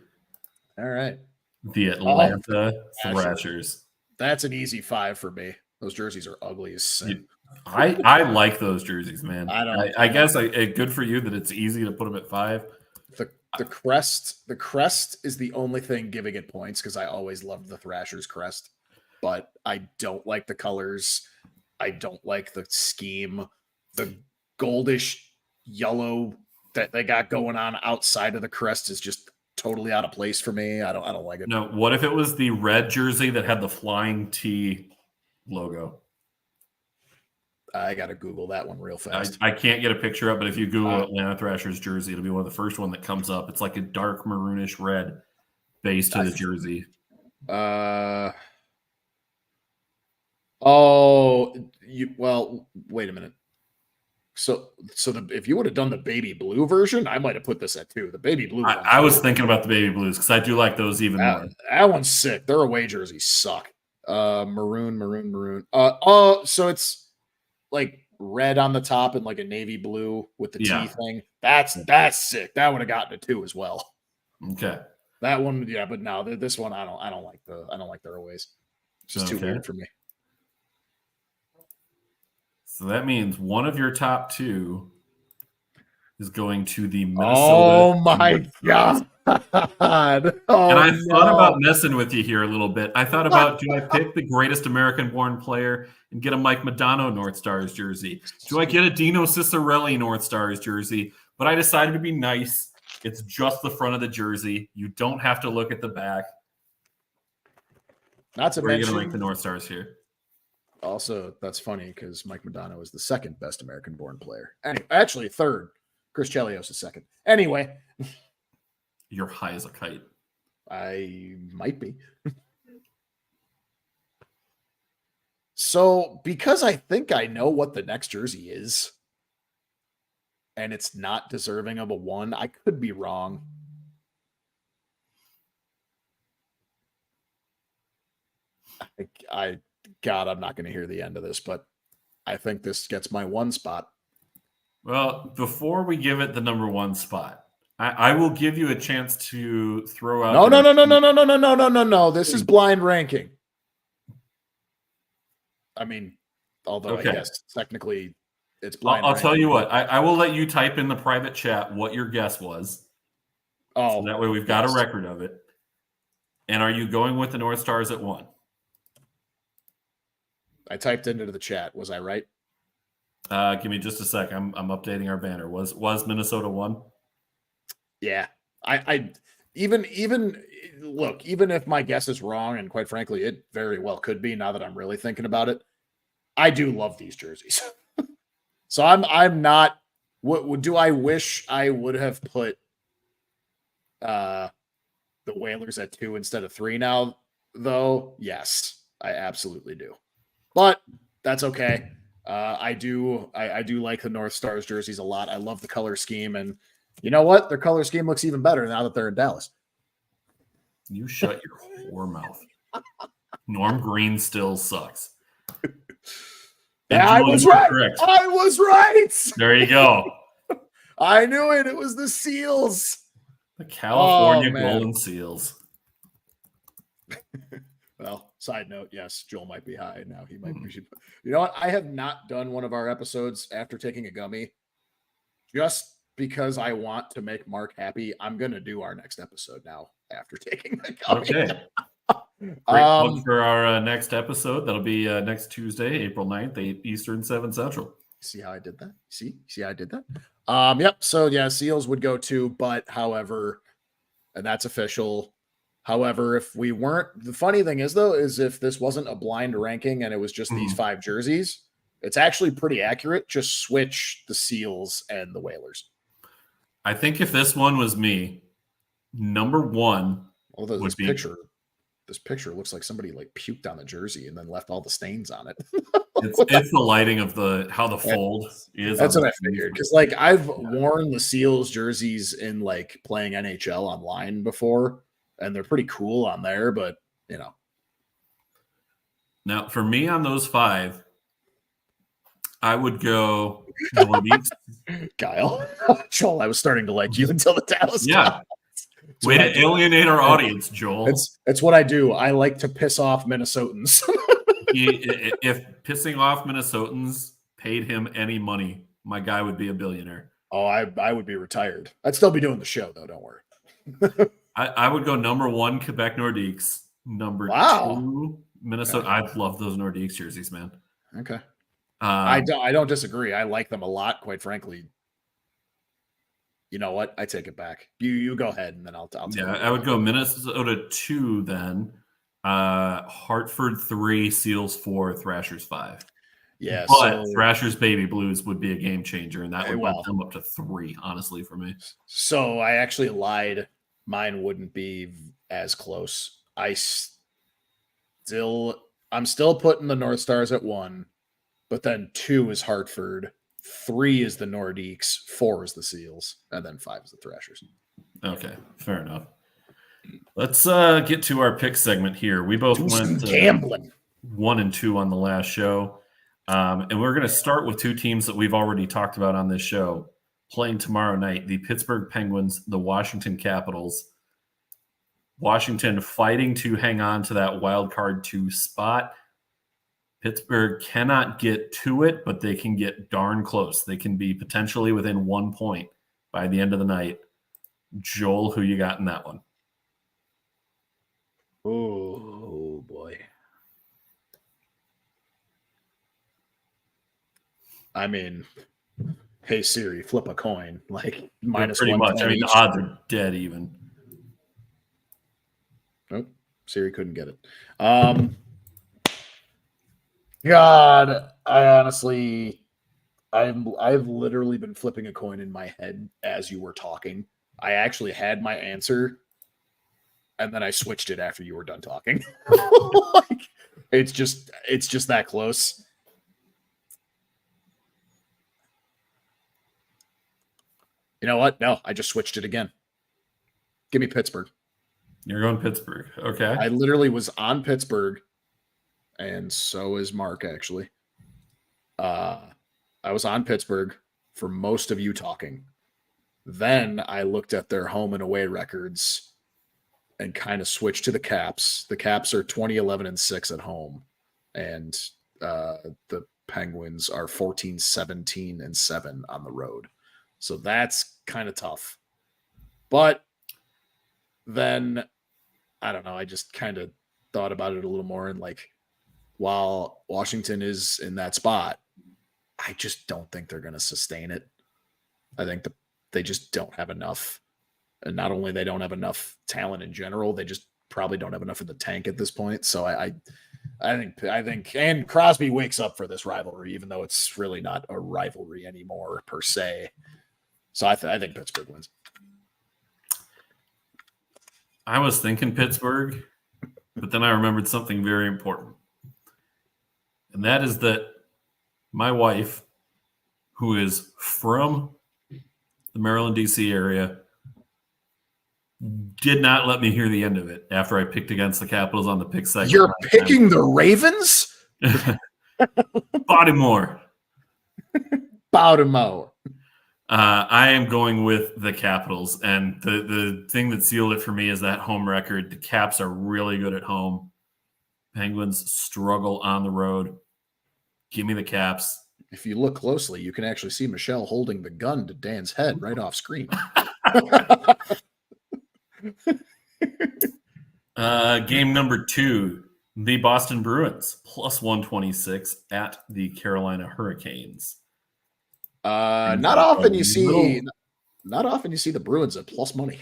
All right. The Atlanta Thrashers. That's an easy 5 for me. Those jerseys are ugly as sin. I like those jerseys, man. I guess good for you that it's easy to put them at 5. The crest is the only thing giving it points because I always loved the Thrashers crest, but I don't like the colors. I don't like the scheme. The goldish yellow that they got going on outside of the crest is just totally out of place for me. I don't like it. No, what if it was the red jersey that had the flying T logo? I got to Google that one real fast. I can't get a picture up, but if you Google Atlanta Thrashers jersey, it'll be one of the first one that comes up. It's like a dark maroonish red base to the jersey. Wait a minute. So if you would have done the baby blue version, I might have put this at 2. The baby blue. I was thinking about the baby blues because I do like those even more. That one's sick. Their away jerseys suck. Maroon. So it's like red on the top and like a navy blue with the T thing. That's sick. That would have gotten a 2 as well. Okay. That one, yeah, but no, this one I don't like their aways. It's just too weird for me. So that means one of your top 2 is going to the Minnesota. Oh my God. And I thought about messing with you here a little bit. I thought about, do I pick the greatest American-born player and get a Mike Modano North Stars jersey? Do I get a Dino Ciccarelli North Stars jersey? But I decided to be nice. It's just the front of the jersey. You don't have to look at the back. Not to mention, where are you going to rank the North Stars here? Also, that's funny because Mike Modano is the 2nd best American-born player. Anyway, actually, 3rd. Chris Chelios is 2nd. Anyway. You're high as a kite. I might be. So, because I think I know what the next jersey is, and it's not deserving of a 1, I could be wrong. God, I'm not going to hear the end of this, but I think this gets my 1 spot. Well, before we give it the number one spot, I will give you a chance to throw out. No. This is blind ranking. I mean, although I guess technically it's blind. I'll tell you what. I will let you type in the private chat what your guess was. Oh, so that way we've got a record of it. And are you going with the North Stars at 1? I typed into the chat. Was I right? Give me just a sec. I'm updating our banner. Was Minnesota 1? Yeah. I even look, even if my guess is wrong, and quite frankly, it very well could be now that I'm really thinking about it, I do love these jerseys. So I'm not. What do I wish I would have put the Whalers at 2 instead of 3 now, though? Yes, I absolutely do. But that's okay. I do like the North Stars jerseys a lot. I love the color scheme, and you know what? Their color scheme looks even better now that they're in Dallas. You shut your whore mouth. Norm Green still sucks. Yeah, I was right. Correct. I was right. There you go. I knew it. It was the Seals. The California Golden Seals. Well, side note, yes, Joel might be high now. He might be. You know what? I have not done one of our episodes after taking a gummy just because I want to make Mark happy. I'm going to do our next episode now after taking the gummy. Okay. Great plug for our next episode. That'll be next Tuesday, April 9th, 8 Eastern, 7 Central. See how I did that? See how I did that? Yep. So yeah, Seals would go 2, but however, and that's official. However, if we weren't, the funny thing is though, is if this wasn't a blind ranking and it was just these 5 jerseys, it's actually pretty accurate. Just switch the Seals and the Whalers. I think if this one was me, number 1 although this picture looks like somebody like puked on the jersey and then left all the stains on it. it's the lighting of how the fold is. That's what I figured. Because like I've worn the Seals jerseys in like playing NHL online before, and they're pretty cool on there, but you know. Now for me on those 5, I would go Nordiques. Kyle. Joel, I was starting to like you until the Dallas. Yeah. Way to alienate our audience, Joel. It's what I do. I like to piss off Minnesotans. If pissing off Minnesotans paid him any money, my guy would be a billionaire. Oh, I would be retired. I'd still be doing the show, though. Don't worry. I would go number 1, Quebec Nordiques. Number 2, Minnesota. Okay. I love those Nordiques jerseys, man. Okay. I don't disagree. I like them a lot, quite frankly. You know what? I take it back. You go ahead, and then I'll tell you. I would go Minnesota 2 then. Hartford 3, Seals 4, Thrashers 5. Yeah, but Thrashers Baby Blues would be a game changer, and that would bump them up to 3, honestly, for me. So I actually lied. Mine wouldn't be as close. I'm still putting the North Stars at 1, but then 2 is Hartford. 3 is the Nordiques, 4 is the Seals, and then 5 is the Thrashers. Okay, fair enough. Let's get to our pick segment here. We both went gambling 1 and 2 on the last show, and we're going to start with 2 teams that we've already talked about on this show playing tomorrow night: the Pittsburgh Penguins, the Washington Capitals. Washington fighting to hang on to that wild card 2 spot. Pittsburgh cannot get to it, but they can get darn close. They can be potentially within 1 point by the end of the night. Joel, who you got in that one? Oh boy. I mean, hey Siri, flip a coin. Like minus pretty much. I mean, the odds are dead even. Nope. Siri couldn't get it. God, I've literally been flipping a coin in my head as you were talking. I actually had my answer, and then I switched it after you were done talking. Like, it's just that close. You know what? No, I just switched it again. Give me Pittsburgh. You're going Pittsburgh. Okay. I literally was on Pittsburgh. And so is Mark, actually. I was on Pittsburgh for most of you talking. Then I looked at their home and away records and kind of switched to the Caps. The Caps are 20-11-6 at home, and the Penguins are 14-17-7 on the road. So that's kind of tough. But then, I don't know, I just kind of thought about it a little more, and like, while Washington is in that spot, I just don't think they're going to sustain it. I think they just don't have enough. And not only they don't have enough talent in general, they just probably don't have enough in the tank at this point. So I think, and Crosby wakes up for this rivalry, even though it's really not a rivalry anymore per se. So I think Pittsburgh wins. I was thinking Pittsburgh, but then I remembered something very important. And that is that my wife, who is from the Maryland, D.C. area, did not let me hear the end of it after I picked against the Capitals on the pick segment. You're picking the Ravens? Baltimore. Baltimore. I am going with the Capitals, and the thing that sealed it for me is that home record. The Caps are really good at home. Penguins struggle on the road. Give me the Caps. If you look closely, you can actually see Michelle holding the gun to Dan's head right off screen. Game number 2, the Boston Bruins plus 126 at the Carolina Hurricanes. Not often you see the Bruins at plus money.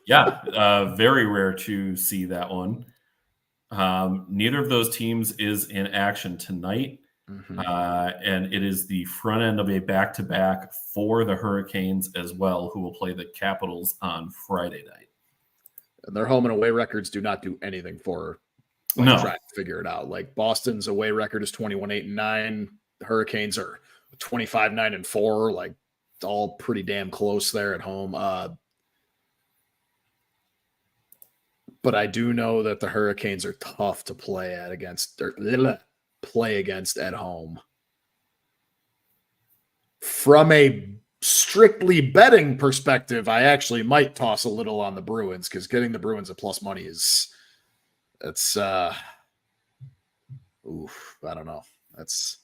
Yeah, very rare to see that one. Neither of those teams is in action tonight. Mm-hmm. And it is the front end of a back-to-back for the Hurricanes as well, who will play the Capitals on Friday night. And their home and away records do not do anything for trying to figure it out. Like Boston's away record is 21-8-9. The Hurricanes are 25-9-4. Like it's all pretty damn close there at home. But I do know that the Hurricanes are tough to play against at home. From a strictly betting perspective, I actually might toss a little on the Bruins because getting the Bruins at plus money I don't know. That's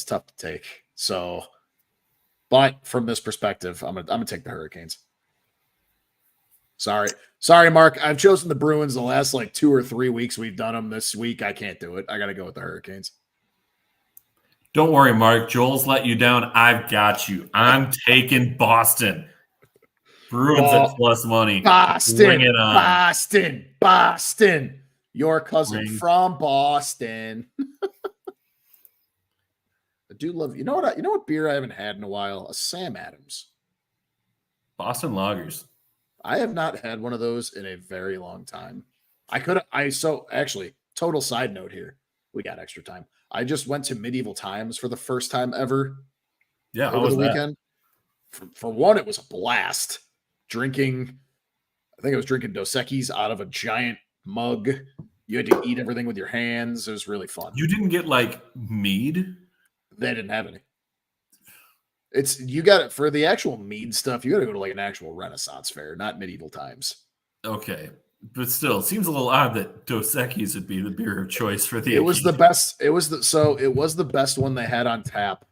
tough to take. So, but from this perspective, I'm gonna take the Hurricanes. Sorry, Mark. I've chosen the Bruins the last like 2 or 3 weeks we've done them. This week I can't do it. I got to go with the Hurricanes. Don't worry, Mark. Joel's let you down. I've got you. I'm taking Boston. Bruins at plus money. Boston. Bring it on. Boston. Your cousin from Boston. I do love. You know what beer I haven't had in a while? A Sam Adams. Boston Lagers. I have not had one of those in a very long time. Actually, total side note here. We got extra time. I just went to Medieval Times for the first time ever. Yeah, over the weekend. For one, it was a blast. I think I was drinking Dos Equis out of a giant mug. You had to eat everything with your hands. It was really fun. You didn't get like mead? They didn't have any. You got it for the actual mead stuff. You got to go to like an actual Renaissance fair, not Medieval Times. Okay, but still, it seems a little odd that Dos Equis would be the beer of choice for the. It was the best. It was the best one they had on tap,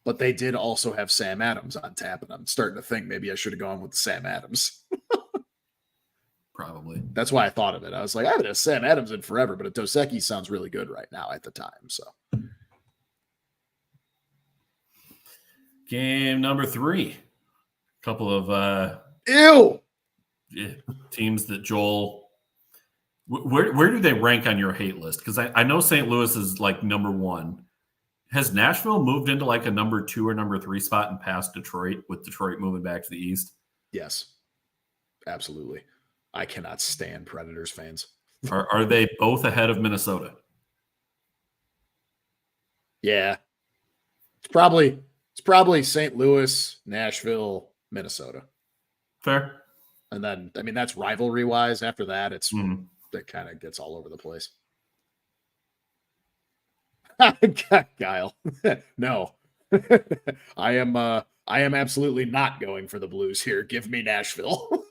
but they did also have Sam Adams on tap, and I'm starting to think maybe I should have gone with the Sam Adams. Probably. That's why I thought of it. I was like, I haven't had Sam Adams in forever, but a Dos Equis sounds really good right now at the time. So. Game number 3. Couple of teams that Joel. Where do they rank on your hate list? Because I know St. Louis is like number 1. Has Nashville moved into like a number 2 or number 3 spot and past Detroit, with Detroit moving back to the East? Yes, absolutely. I cannot stand Predators fans. Are they both ahead of Minnesota? Yeah, it's probably St. Louis, Nashville, Minnesota. Fair. And then, I mean, that's rivalry wise. After that, it kind of gets all over the place. Kyle. No. I am absolutely not going for the Blues here. Give me Nashville.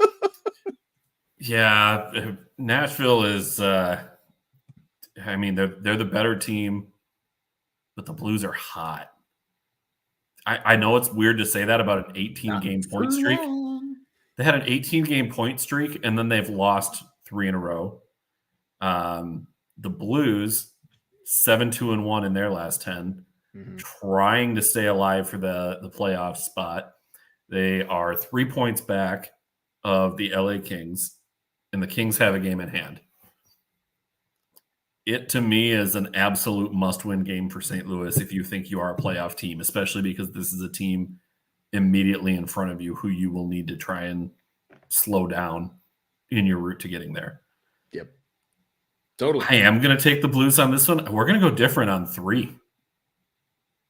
Yeah, Nashville is. I mean, they're the better team, but the Blues are hot. I know it's weird to say that about an 18-game point streak. They had an 18-game point streak, and then they've lost 3 in a row. The Blues 7-2-1 in their last 10, trying to stay alive for the playoff spot. They are 3 points back of the LA Kings, and the Kings have a game in hand. It, to me, is an absolute must-win game for St. Louis if you think you are a playoff team, especially because this is a team immediately in front of you who you will need to try and slow down in your route to getting there. Yep. Totally. I am going to take the Blues on this one. We're going to go different on 3.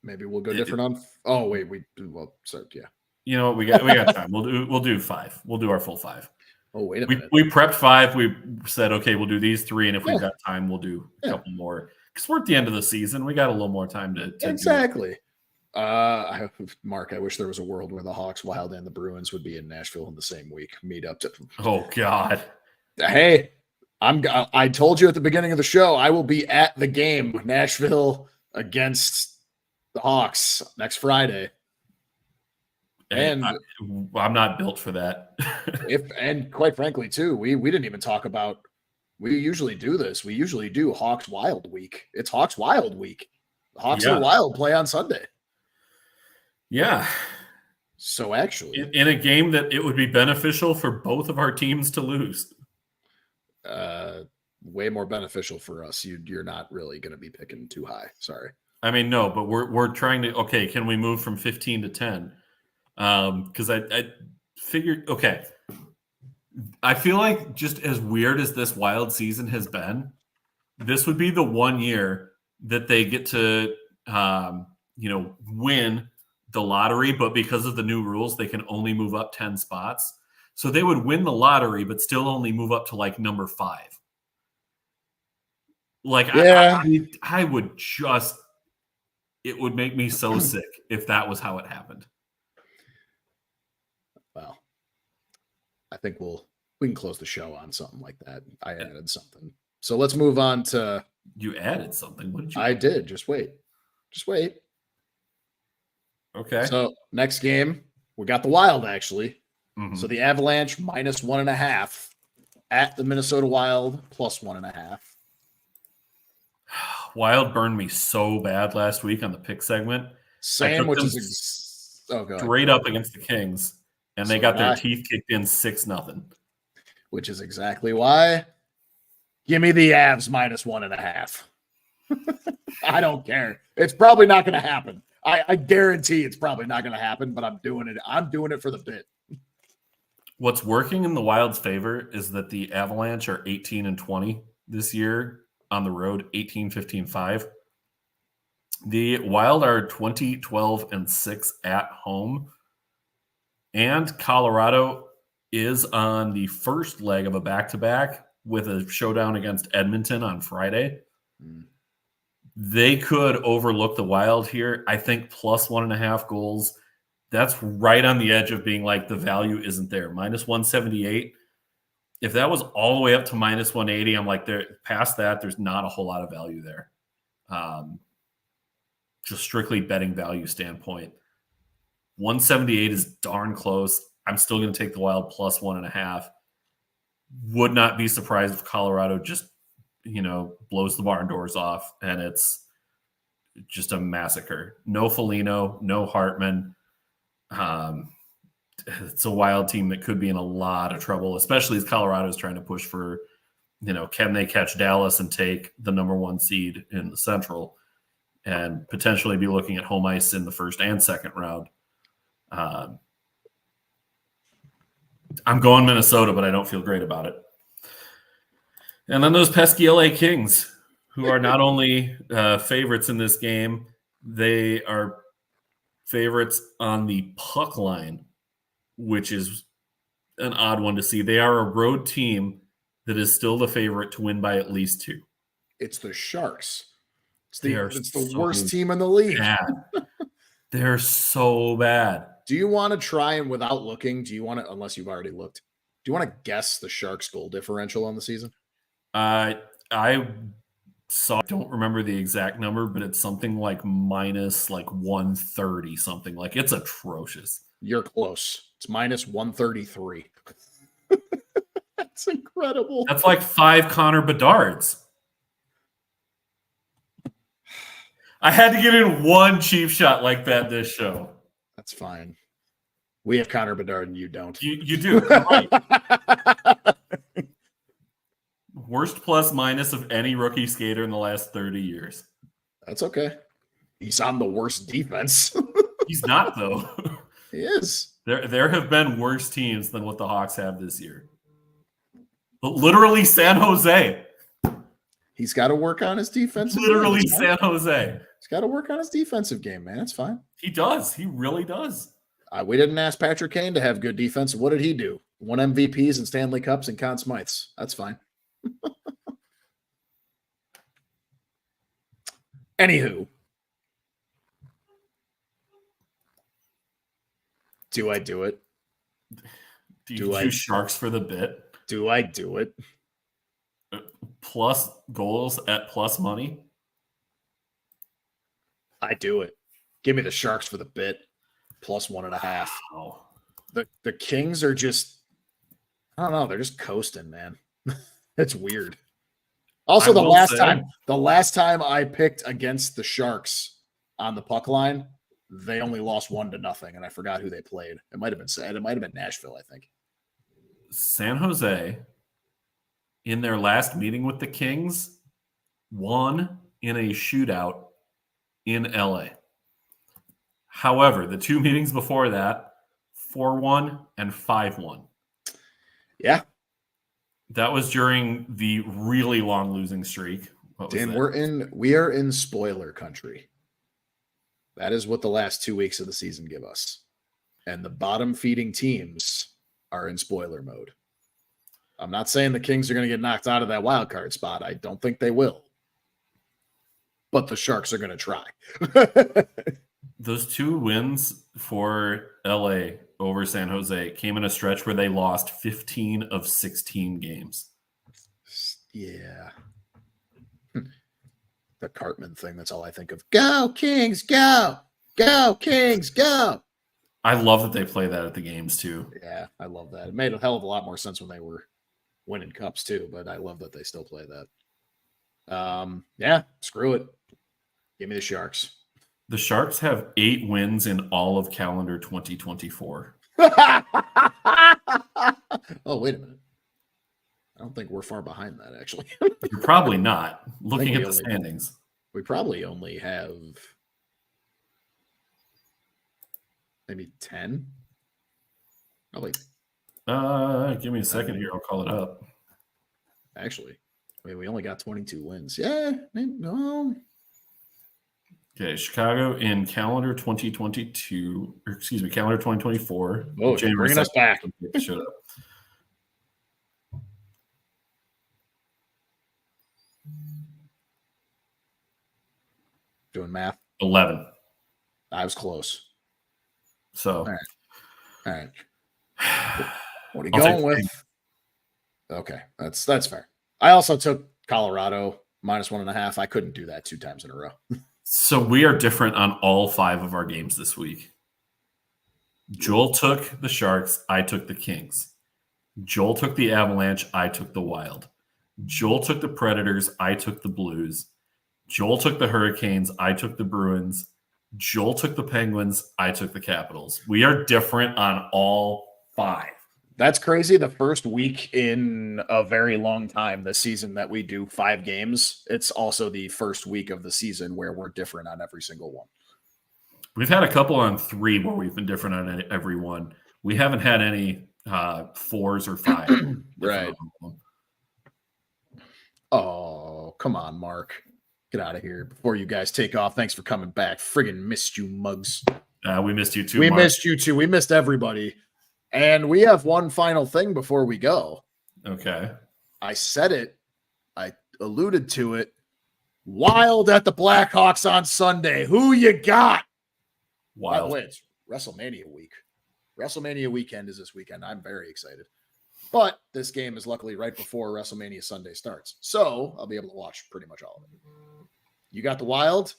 Maybe we'll go different on. Oh wait, so yeah. You know what? We got time. We'll do 5. We'll do our full 5. Oh wait a minute. We prepped 5. We said okay, we'll do these 3, and if we've got time, we'll do a couple more because we're at the end of the season. We got a little more time to exactly. Mark, I wish there was a world where the Hawks, Wild, and the Bruins would be in Nashville in the same week. Meet up to. Oh God. Hey, I told you at the beginning of the show I will be at the game, Nashville against the Hawks next Friday. And I'm not built for that. and quite frankly, too, we didn't even talk about. We usually do this. We usually do Hawks Wild week. It's Hawks Wild week. The Hawks and Wild play on Sunday. Yeah. So actually, in a game that it would be beneficial for both of our teams to lose. Way more beneficial for us. You're not really going to be picking too high. Sorry. I mean, no, but we're trying to. Okay, can we move from 15 to 10? Because I figured. Okay, I feel like just as weird as this Wild season has been, this would be the one year that they get to win the lottery, but because of the new rules, they can only move up 10 spots. So they would win the lottery, but still only move up to like number 5. Like, yeah. I would just, it would make me so sick if that was how it happened. Well, I think we can close the show on something like that. I added something. So let's move on to. You added something. What did you? I did. Just wait. Okay. So next game, we got the Wild actually. Mm-hmm. So the Avalanche -1.5 at the Minnesota Wild +1.5. Wild burned me so bad last week on the pick segment. Same, which is straight up against the Kings, and they got their teeth kicked in 6-0. Which is exactly why. Give me the Avs -1.5. I don't care. It's probably not going to happen. I guarantee it's probably not going to happen, but I'm doing it. I'm doing it for the bit. What's working in the Wild's favor is that the Avalanche are 18-20 this year on the road, 18-15-5. The Wild are 20-12-6 at home. And Colorado is on the first leg of a back-to-back with a showdown against Edmonton on Friday. They could overlook the Wild here. I think +1.5 goals. That's right on the edge of being like the value isn't there. -178. If that was all the way up to -180, I'm like, there past that, there's not a whole lot of value there. Just strictly betting value standpoint. 178 is darn close. I'm still going to take the Wild +1.5. Would not be surprised if Colorado just, blows the barn doors off and it's just a massacre. No Foligno, no Hartman. It's a Wild team that could be in a lot of trouble, especially as Colorado is trying to push for, can they catch Dallas and take the number 1 seed in the Central and potentially be looking at home ice in the first and second round. I'm going Minnesota, but I don't feel great about it. And then those pesky LA Kings, who are not only favorites in this game, they are favorites on the puck line, which is an odd one to see. They are a road team that is still the favorite to win by at least 2. It's the Sharks. It's the worst team in the league. They're so bad. Do you want to try and without looking, unless you've already looked, do you want to guess the Sharks goal differential on the season? I don't remember the exact number, but it's something like minus like 130 something. Like it's atrocious. You're close. It's minus 133. That's incredible. That's like 5 Connor Bedards. I had to get in one cheap shot like that this show. That's fine. We have Connor Bedard and you don't. You do. Right. Worst plus minus of any rookie skater in the last 30 years. That's okay. He's on the worst defense. He's not, though. He is. There have been worse teams than what the Hawks have this year. But literally San Jose. He's got to work on his defensive game. Literally San Jose. He's got to work on his defensive game, man. It's fine. He does. He really does. We didn't ask Patrick Kane to have good defense. What did he do? Won MVPs and Stanley Cups and Conn Smythes. That's fine. Anywho. Do I do it? Do you do Sharks for the bit? Do I do it? Plus goals at plus money? I do it. Give me the Sharks for the bit. Plus 1.5. Wow. The Kings are just, I don't know, they're just coasting, man. It's weird. Also, the last time I picked against the Sharks on the puck line, they only lost 1-0, and I forgot who they played. It might have been Nashville, I think. San Jose, in their last meeting with the Kings, won in a shootout in LA. However, the 2 meetings before that, 4-1 and 5-1. Yeah. That was during the really long losing streak. Dan, we are in spoiler country. That is what the last 2 weeks of the season give us. And the bottom feeding teams are in spoiler mode. I'm not saying the Kings are going to get knocked out of that wild card spot. I don't think they will. But the Sharks are going to try. Those 2 wins for LA over San Jose came in a stretch where they lost 15 of 16 games. Yeah. The Cartman thing, that's all I think of. Go, Kings, go! Go, Kings, go! I love that they play that at the games, too. Yeah, I love that. It made a hell of a lot more sense when they were winning cups, too, but I love that they still play that. Yeah, screw it. Give me the Sharks. The Sharks have 8 wins in all of calendar 2024. Oh, wait a minute. I don't think we're far behind that, actually. You're probably not. Looking at the standings. We probably only have maybe 10. Probably. Give me a second here. I'll call it up. Actually, we only got 22 wins. Yeah, maybe, no. Okay, Chicago in calendar 2022, or excuse me, calendar 2024. Oh, bringing us back. Shut up. Doing math. 11. I was close. So, all right. What are you going with? Okay, that's fair. I also took Colorado minus 1.5. I couldn't do that 2 times in a row. So we are different on all 5 of our games this week. Joel took the Sharks. I took the Kings. Joel took the Avalanche. I took the Wild. Joel took the Predators. I took the Blues. Joel took the Hurricanes. I took the Bruins. Joel took the Penguins. I took the Capitals. We are different on all 5. That's crazy. The first week in a very long time this season that we do 5 games, it's also the first week of the season where we're different on every single one. We've had a couple on 3 where we've been different on every one. We haven't had any 4s or 5. Right. Oh, come on, Mark. Get out of here before you guys take off. Thanks for coming back. Friggin' missed you, mugs. We missed you too. We Mark. missed you too. We missed everybody. And we have one final thing before we go. Okay. I said it. I alluded to it. Wild at the Blackhawks on Sunday. Who you got? By the Wild. way, it's WrestleMania week. WrestleMania weekend is this weekend. I'm very excited. But this game is luckily right before WrestleMania Sunday starts. So I'll be able to watch pretty much all of it. You got the Wild?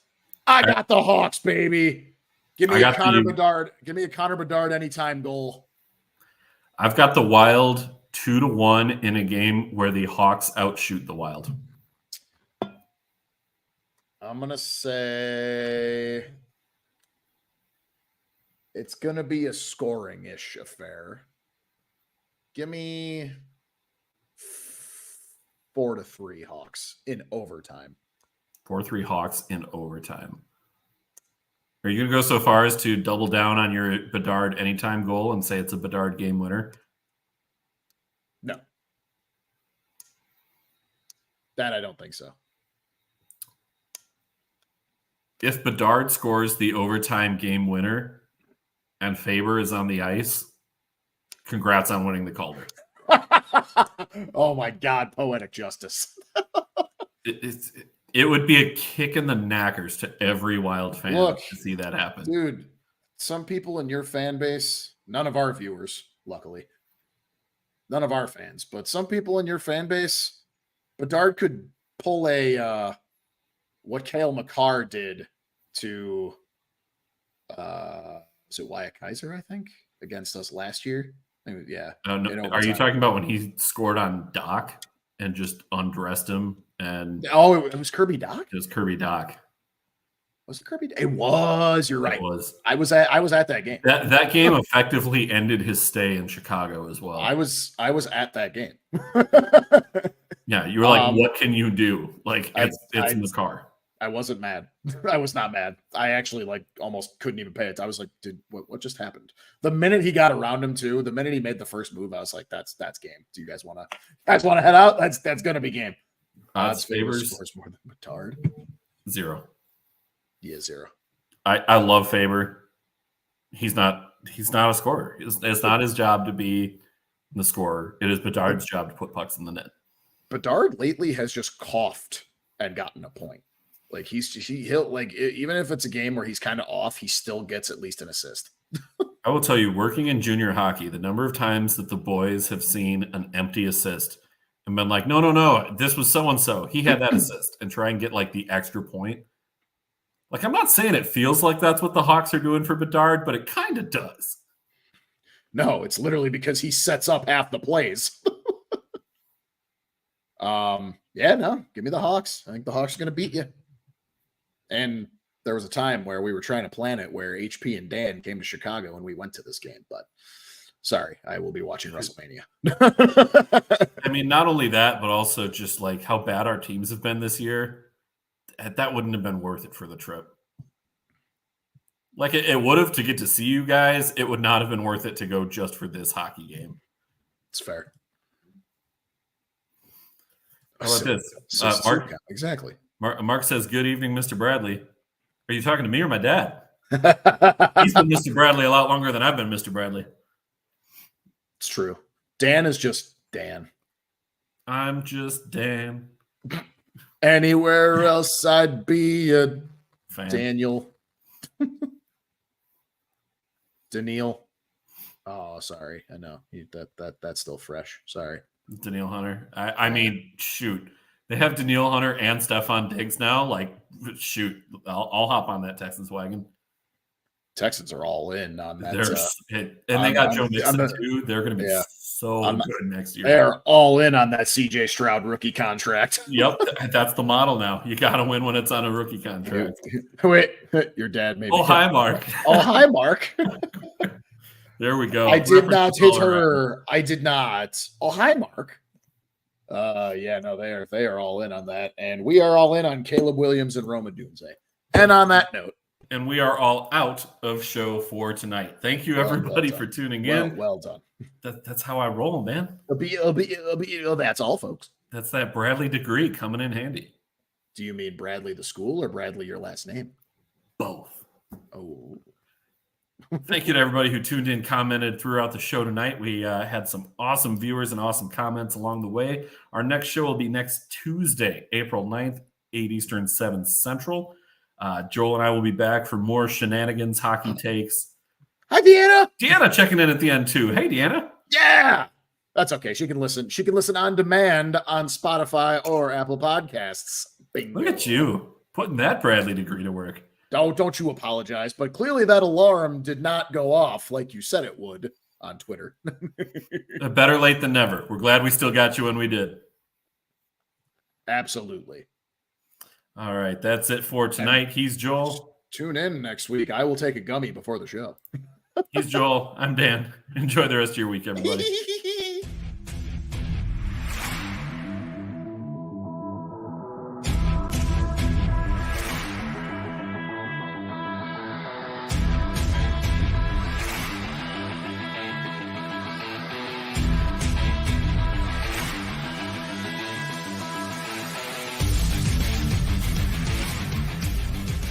I got the Hawks, baby. Give me a Connor Bedard. Give me a Connor Bedard anytime goal. I've got the Wild 2-1 in a game where the Hawks outshoot the Wild. I'm going to say it's going to be a scoring-ish affair. Give me 4-3 Hawks in overtime. 4-3 Hawks in overtime. Are you going to go so far as to double down on your Bedard anytime goal and say it's a Bedard game winner? No. That I don't think so. If Bedard scores the overtime game winner and Faber is on the ice, congrats on winning the Calder. Oh my God, poetic justice. It would be a kick in the knackers to every Wild fan to see that happen. Dude, some people in your fan base, none of our viewers, luckily, none of our fans, but some people in your fan base, Bedard could pull a what Kale McCarr did to is it Wyatt Kaiser, I think, against us last year? Yeah. No, are you talking about when he scored on Doc and just undressed him? And it was Kirby Doc? It was Kirby Doc. Was it Kirby? It was. You're right. It was. I was at that game. That game effectively ended his stay in Chicago as well. I was at that game. Yeah, you were like, what can you do? Like, it's in the car. I wasn't mad. I was not mad. I actually almost couldn't even pay it. I was like, dude, what just happened? The minute he got around him too, the minute he made the first move, I was like, that's game. Do you guys want to head out? That's gonna be game. Odds favors scores more than Bedard. 0. Yeah, 0. I love Faber. He's not a scorer. It's not his job to be the scorer. It is Bedard's job to put pucks in the net. Bedard lately has just coughed and gotten a point. Like he'll even if it's a game where he's kind of off, he still gets at least an assist. I will tell you, working in junior hockey, the number of times that the boys have seen an empty assist and been like, no, this was so-and-so. He had that assist, and try and get the extra point. I'm not saying it feels like that's what the Hawks are doing for Bedard, but it kind of does. No, it's literally because he sets up half the plays. Yeah, no, give me the Hawks. I think the Hawks are going to beat you. And there was a time where we were trying to plan it where HP and Dan came to Chicago and we went to this game, but sorry, I will be watching WrestleMania. I mean, not only that, but also just how bad our teams have been this year. That wouldn't have been worth it for the trip. It would have to get to see you guys. It would not have been worth it to go just for this hockey game. It's fair. How about this? Mark? Exactly. Mark says, "Good evening, Mr. Bradley." Are you talking to me or my dad? He's been Mr. Bradley a lot longer than I've been Mr. Bradley. It's true. Dan is just Dan. I'm just Dan. Anywhere else I'd be a fan. Daniel. Daniil. Oh, sorry. I know that's still fresh. Sorry. Daniil Hunter. I mean, shoot. They have Daniil Hunter and Stefan Diggs now. Shoot. I'll hop on that Texans wagon. Texans are all in on that. And they got Joe Mixon too. They're going to be so good next year. They're all in on that CJ Stroud rookie contract. Yep. That's the model now. You got to win when it's on a rookie contract. Wait, your dad maybe. Oh, hi, Mark. Oh, hi, Mark. There we go. I did not hit her. I did not. Oh, hi, Mark. Yeah, no, they are all in on that. And we are all in on Caleb Williams and Roma Dunze. And on that note. And we are all out of show for tonight. Thank you, everybody, for tuning in. Well done. That's how I roll, man. That's all, folks. That's that Bradley degree coming in handy. Do you mean Bradley the school or Bradley your last name? Both. Oh. Thank you to everybody who tuned in, commented throughout the show tonight. We had some awesome viewers and awesome comments along the way. Our next show will be next Tuesday, April 9th, 8 Eastern, 7 Central. Joel and I will be back for more shenanigans, hockey takes. Hi, Deanna. Deanna checking in at the end too. Hey, Deanna. Yeah, that's okay. She can listen. She can listen on demand on Spotify or Apple Podcasts. Bingo. Look at you putting that Bradley degree to work. Don't you apologize, but clearly that alarm did not go off like you said it would on Twitter. Better late than never. We're glad we still got you when we did. Absolutely. All right, that's it for tonight. He's Joel. Tune in next week. I will take a gummy before the show. He's Joel. I'm Dan. Enjoy the rest of your week, everybody.